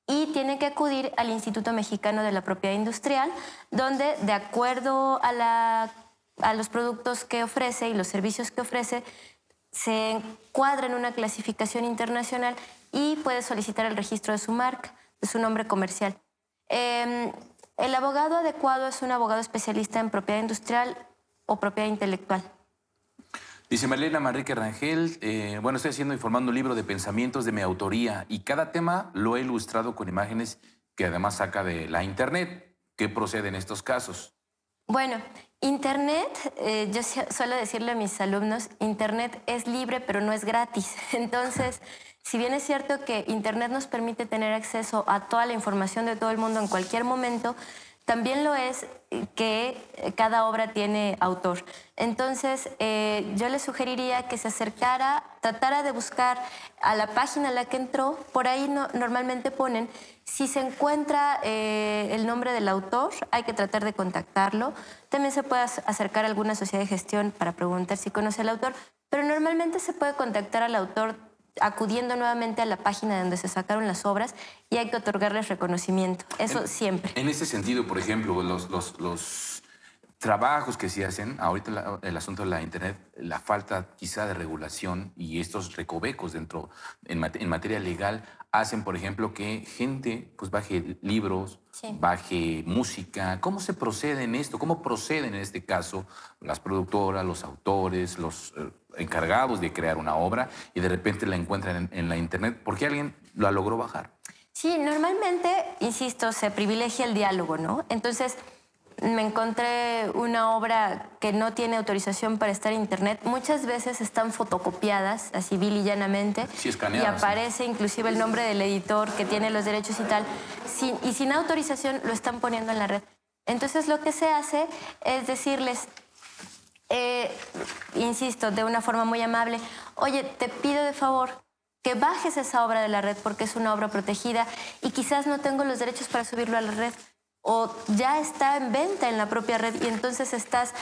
y tiene que acudir al Instituto Mexicano de la Propiedad Industrial, donde, de acuerdo a los productos que ofrece y los servicios que ofrece, se encuadra en una clasificación internacional y puede solicitar el registro de su marca, de su nombre comercial. El abogado adecuado es un abogado especialista en propiedad industrial o propiedad intelectual. Dice Marlena Manrique Rangel, estoy informando un libro de pensamientos de mi autoría y cada tema lo he ilustrado con imágenes que además saca de la internet. ¿Qué procede en estos casos? Bueno, internet, yo suelo decirle a mis alumnos, internet es libre pero no es gratis. Entonces, si bien es cierto que internet nos permite tener acceso a toda la información de todo el mundo en cualquier momento, también lo es que cada obra tiene autor. Entonces, yo le sugeriría que se acercara, tratara de buscar a la página a la que entró. Por ahí normalmente ponen, si se encuentra el nombre del autor, hay que tratar de contactarlo. También se puede acercar a alguna sociedad de gestión para preguntar si conoce al autor, pero normalmente se puede contactar al autor acudiendo nuevamente a la página donde se sacaron las obras y hay que otorgarles reconocimiento. Eso siempre. En ese sentido, por ejemplo, los trabajos que se hacen, ahorita el asunto de la internet, la falta quizá de regulación y estos recovecos en materia legal hacen, por ejemplo, que gente pues baje libros, baje música. ¿Cómo se procede en esto? ¿Cómo proceden en este caso las productoras, los autores, los encargados de crear una obra y de repente la encuentran en la internet porque alguien la logró bajar? Sí, normalmente, insisto, se privilegia el diálogo, ¿no? Entonces, me encontré una obra que no tiene autorización para estar en internet. Muchas veces están fotocopiadas, así vil y llanamente, y aparece inclusive el nombre del editor que tiene los derechos y tal. Y sin autorización lo están poniendo en la red. Entonces, lo que se hace es decirles, insisto, de una forma muy amable, oye, te pido de favor que bajes esa obra de la red porque es una obra protegida y quizás no tengo los derechos para subirlo a la red, o ya está en venta en la propia red y entonces estás,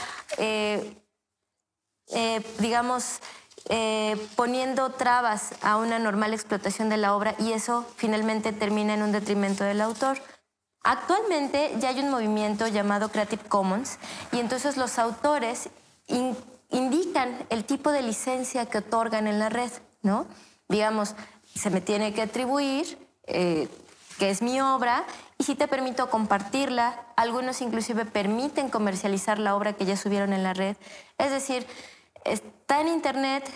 poniendo trabas a una normal explotación de la obra y eso finalmente termina en un detrimento del autor. Actualmente ya hay un movimiento llamado Creative Commons y entonces los autores indican el tipo de licencia que otorgan en la red, ¿no? Digamos, se me tiene que atribuir que es mi obra y si te permito compartirla. Algunos inclusive permiten comercializar la obra que ya subieron en la red. Es decir, está en internet,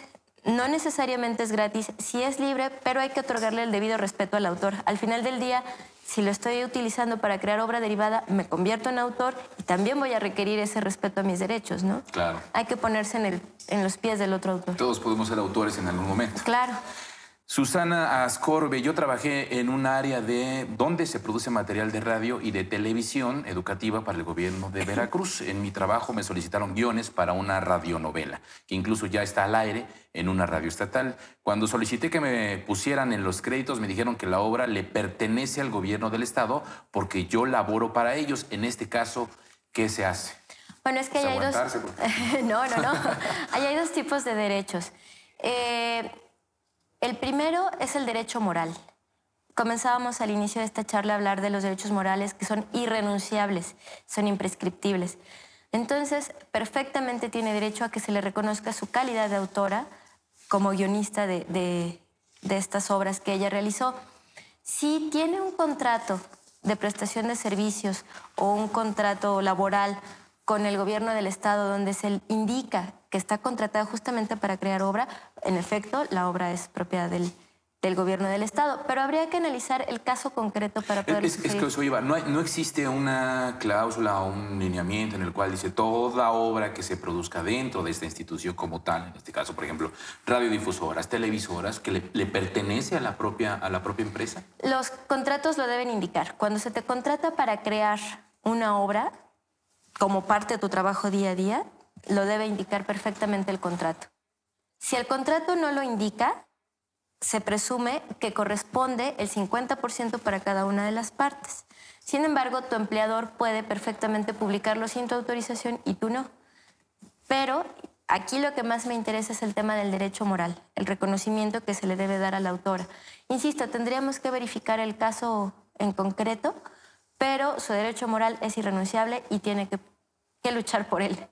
no necesariamente es gratis, sí es libre, pero hay que otorgarle el debido respeto al autor. Al final del día, si lo estoy utilizando para crear obra derivada, me convierto en autor y también voy a requerir ese respeto a mis derechos, ¿no? Claro. Hay que ponerse en los pies del otro autor. Todos podemos ser autores en algún momento. Claro. Susana Ascorbe, yo trabajé en un área donde se produce material de radio y de televisión educativa para el gobierno de Veracruz. En mi trabajo me solicitaron guiones para una radionovela, que incluso ya está al aire en una radio estatal. Cuando solicité que me pusieran en los créditos, me dijeron que la obra le pertenece al gobierno del estado porque yo laboro para ellos. En este caso, ¿qué se hace? Bueno, es que hay dos... No. Ahí hay dos tipos de derechos. El primero es el derecho moral. Comenzábamos al inicio de esta charla a hablar de los derechos morales que son irrenunciables, son imprescriptibles. Entonces, perfectamente tiene derecho a que se le reconozca su calidad de autora como guionista de estas obras que ella realizó. Si tiene un contrato de prestación de servicios o un contrato laboral con el gobierno del estado donde se indica que está contratada justamente para crear obra, en efecto, la obra es propiedad del gobierno del estado, pero habría que analizar el caso concreto para poder... Es que eso iba, no existe una cláusula o un lineamiento en el cual dice toda obra que se produzca dentro de esta institución como tal, en este caso, por ejemplo, radiodifusoras, televisoras, que le pertenece a la propia empresa. Los contratos lo deben indicar. Cuando se te contrata para crear una obra, como parte de tu trabajo día a día, lo debe indicar perfectamente el contrato. Si el contrato no lo indica, se presume que corresponde el 50% para cada una de las partes. Sin embargo, tu empleador puede perfectamente publicarlo sin tu autorización y tú no. Pero aquí lo que más me interesa es el tema del derecho moral, el reconocimiento que se le debe dar a la autora. Insisto, tendríamos que verificar el caso en concreto, pero su derecho moral es irrenunciable y tiene que luchar por él.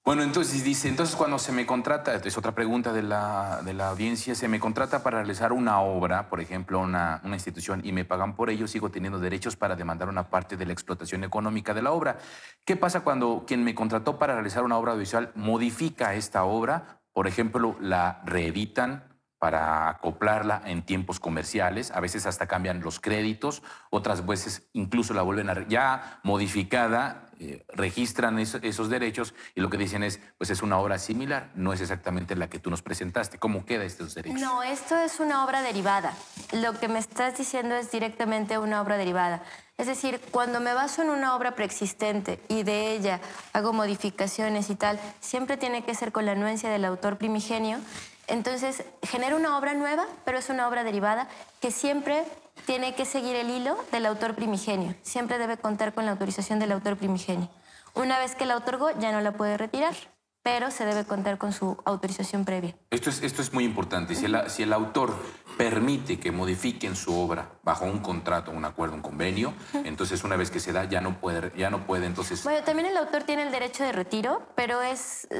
Bueno, entonces dice, entonces cuando se me contrata, es otra pregunta de la audiencia, se me contrata para realizar una obra, por ejemplo, una institución, y me pagan por ello, sigo teniendo derechos para demandar una parte de la explotación económica de la obra. ¿Qué pasa cuando quien me contrató para realizar una obra audiovisual modifica esta obra? Por ejemplo, la reeditan para acoplarla en tiempos comerciales, a veces hasta cambian los créditos, otras veces incluso la vuelven a ya modificada, registran esos derechos y lo que dicen es, pues es una obra similar, no es exactamente la que tú nos presentaste. ¿Cómo quedan estos derechos? No, esto es una obra derivada. Lo que me estás diciendo es directamente una obra derivada. Es decir, cuando me baso en una obra preexistente y de ella hago modificaciones y tal, siempre tiene que ser con la anuencia del autor primigenio. Entonces, genera una obra nueva, pero es una obra derivada que siempre tiene que seguir el hilo del autor primigenio. Siempre debe contar con la autorización del autor primigenio. Una vez que la otorgó, ya no la puede retirar, pero se debe contar con su autorización previa. Esto es muy importante. Si el autor permite que modifiquen su obra bajo un contrato, un acuerdo, un convenio, entonces una vez que se da ya no puede entonces... Bueno, también el autor tiene el derecho de retiro, pero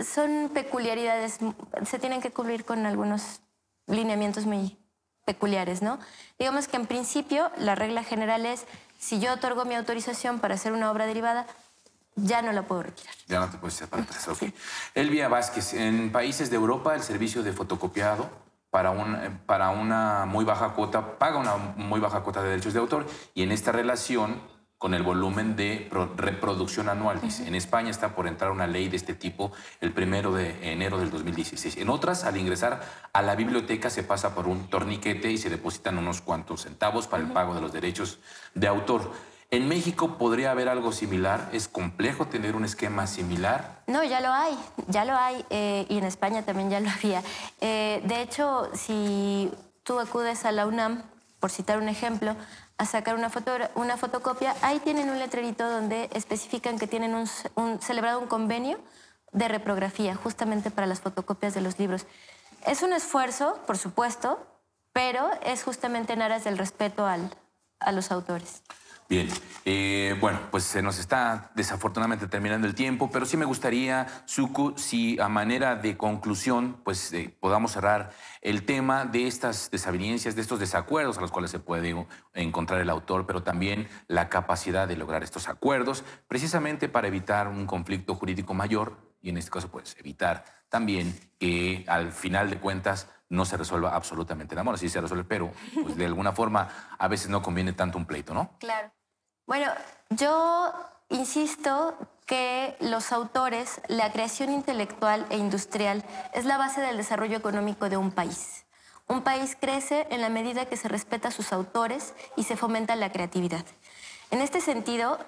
son peculiaridades, se tienen que cubrir con algunos lineamientos muy peculiares, ¿no? Digamos que en principio la regla general es, si yo otorgo mi autorización para hacer una obra derivada, ya no la puedo retirar. Ya no te puedes separar. Okay. Elvia Vázquez, en países de Europa el servicio de fotocopiado para una muy baja cuota, paga una muy baja cuota de derechos de autor y en esta relación con el volumen de reproducción anual. Dice, en España está por entrar una ley de este tipo el 1 de enero del 2016. En otras, al ingresar a la biblioteca se pasa por un torniquete y se depositan unos cuantos centavos para el pago de los derechos de autor. ¿En México podría haber algo similar? ¿Es complejo tener un esquema similar? No, ya lo hay, y en España también ya lo había. De hecho, si tú acudes a la UNAM, por citar un ejemplo, a sacar una fotocopia, ahí tienen un letrerito donde especifican que tienen celebrado un convenio de reprografía, justamente para las fotocopias de los libros. Es un esfuerzo, por supuesto, pero es justamente en aras del respeto a los autores. Bien, bueno, pues se nos está desafortunadamente terminando el tiempo, pero sí me gustaría, Suku, si a manera de conclusión, pues podamos cerrar el tema de estas desavenencias, de estos desacuerdos a los cuales se puede encontrar el autor, pero también la capacidad de lograr estos acuerdos, precisamente para evitar un conflicto jurídico mayor y en este caso, pues evitar también que al final de cuentas no se resuelva absolutamente el amor. Sí se resuelve, pero pues, de alguna forma a veces no conviene tanto un pleito, ¿no? Claro. Bueno, yo insisto que los autores, la creación intelectual e industrial es la base del desarrollo económico de un país. Un país crece en la medida que se respeta a sus autores y se fomenta la creatividad. En este sentido,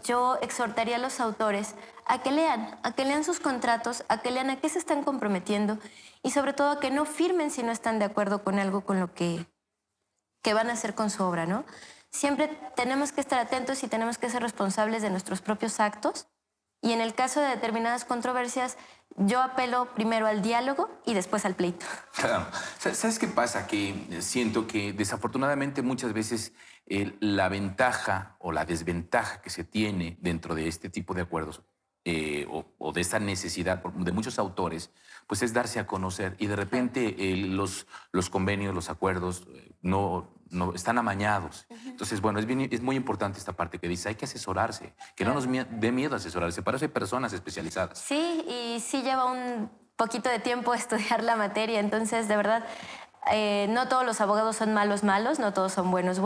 yo exhortaría a los autores a que lean sus contratos, a que lean a qué se están comprometiendo y sobre todo a que no firmen si no están de acuerdo con algo con lo que van a hacer con su obra, ¿no? Siempre tenemos que estar atentos y tenemos que ser responsables de nuestros propios actos. Y en el caso de determinadas controversias, yo apelo primero al diálogo y después al pleito. Claro. ¿Sabes qué pasa? Que siento que desafortunadamente muchas veces la ventaja o la desventaja que se tiene dentro de este tipo de acuerdos o de esta necesidad de muchos autores, pues es darse a conocer y de repente los convenios, los acuerdos no están amañados. Entonces, bueno, es muy importante esta parte que dice, hay que asesorarse, que no nos dé miedo asesorarse, para eso hay personas especializadas. Sí, y sí lleva un poquito de tiempo estudiar la materia, entonces, de verdad, no todos los abogados son malos, no todos son buenos.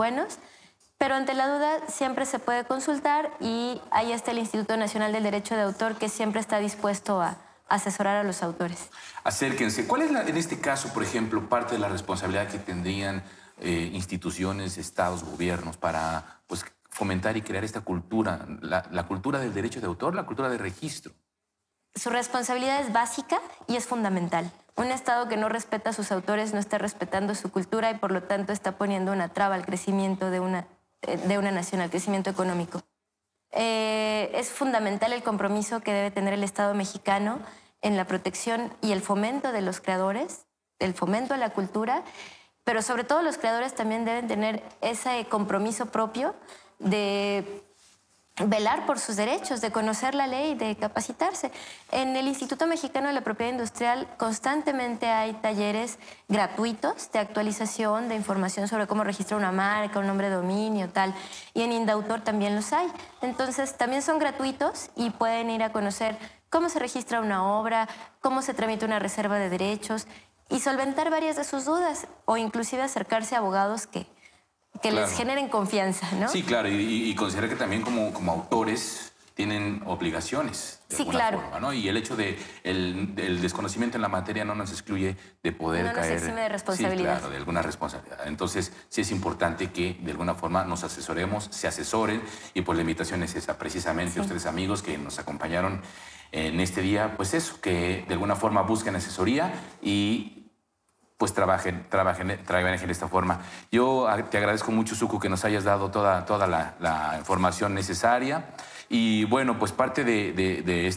Pero ante la duda siempre se puede consultar y ahí está el Instituto Nacional del Derecho de Autor que siempre está dispuesto a asesorar a los autores. Acérquense. ¿Cuál es en este caso, por ejemplo, parte de la responsabilidad que tendrían instituciones, estados, gobiernos para pues, fomentar y crear esta cultura, la cultura del derecho de autor, la cultura de registro? Su responsabilidad es básica y es fundamental. Un Estado que no respeta a sus autores no está respetando su cultura y por lo tanto está poniendo una traba al crecimiento de una nación, al crecimiento económico. Es fundamental el compromiso que debe tener el Estado mexicano en la protección y el fomento de los creadores, el fomento a la cultura, pero sobre todo los creadores también deben tener ese compromiso propio de velar por sus derechos, de conocer la ley, de capacitarse. En el Instituto Mexicano de la Propiedad Industrial constantemente hay talleres gratuitos de actualización, de información sobre cómo registrar una marca, un nombre de dominio, tal. Y en Indautor también los hay. Entonces, también son gratuitos y pueden ir a conocer cómo se registra una obra, cómo se tramita una reserva de derechos y solventar varias de sus dudas o inclusive acercarse a abogados que les generen confianza, ¿no? Sí, claro, y considerar que también como autores tienen obligaciones de alguna forma, ¿no? Y el hecho de el desconocimiento en la materia no nos excluye de poder caer... No nos exime de responsabilidad. Sí, claro, de alguna responsabilidad. Entonces, sí es importante que de alguna forma nos asesoremos, se asesoren, y pues la invitación es esa, precisamente, ustedes amigos que nos acompañaron en este día, pues eso, que de alguna forma busquen asesoría y pues trabajen de esta forma. Yo te agradezco mucho, Suku, que nos hayas dado toda la información necesaria. Y bueno, pues parte de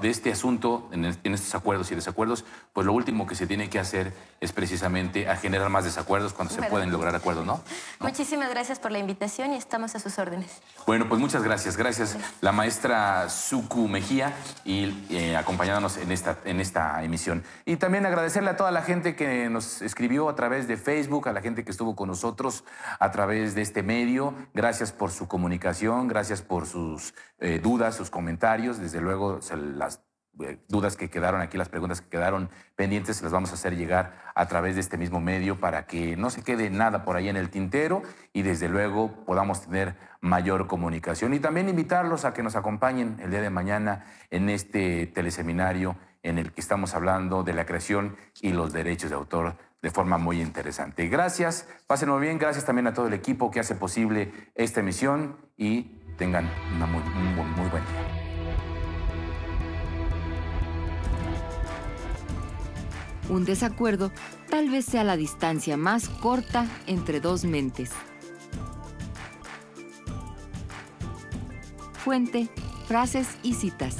este asunto, en estos acuerdos y desacuerdos, pues lo último que se tiene que hacer es precisamente a generar más desacuerdos cuando se pueden lograr acuerdos, ¿no? Muchísimas gracias por la invitación y estamos a sus órdenes. Bueno, pues muchas gracias. Gracias, la maestra Suku Mejía, y acompañándonos en esta emisión. Y también agradecerle a toda la gente que nos escribió a través de Facebook, a la gente que estuvo con nosotros a través de este medio. Gracias por su comunicación, gracias por sus dudas, sus comentarios. Desde luego, las dudas que quedaron aquí, las preguntas que quedaron pendientes, las vamos a hacer llegar a través de este mismo medio para que no se quede nada por ahí en el tintero y desde luego podamos tener mayor comunicación. Y también invitarlos a que nos acompañen el día de mañana en este teleseminario en el que estamos hablando de la creación y los derechos de autor de forma muy interesante. Gracias, pasen muy bien, gracias también a todo el equipo que hace posible esta emisión y tengan un muy buen día. Un desacuerdo tal vez sea la distancia más corta entre dos mentes. Fuente, frases y citas.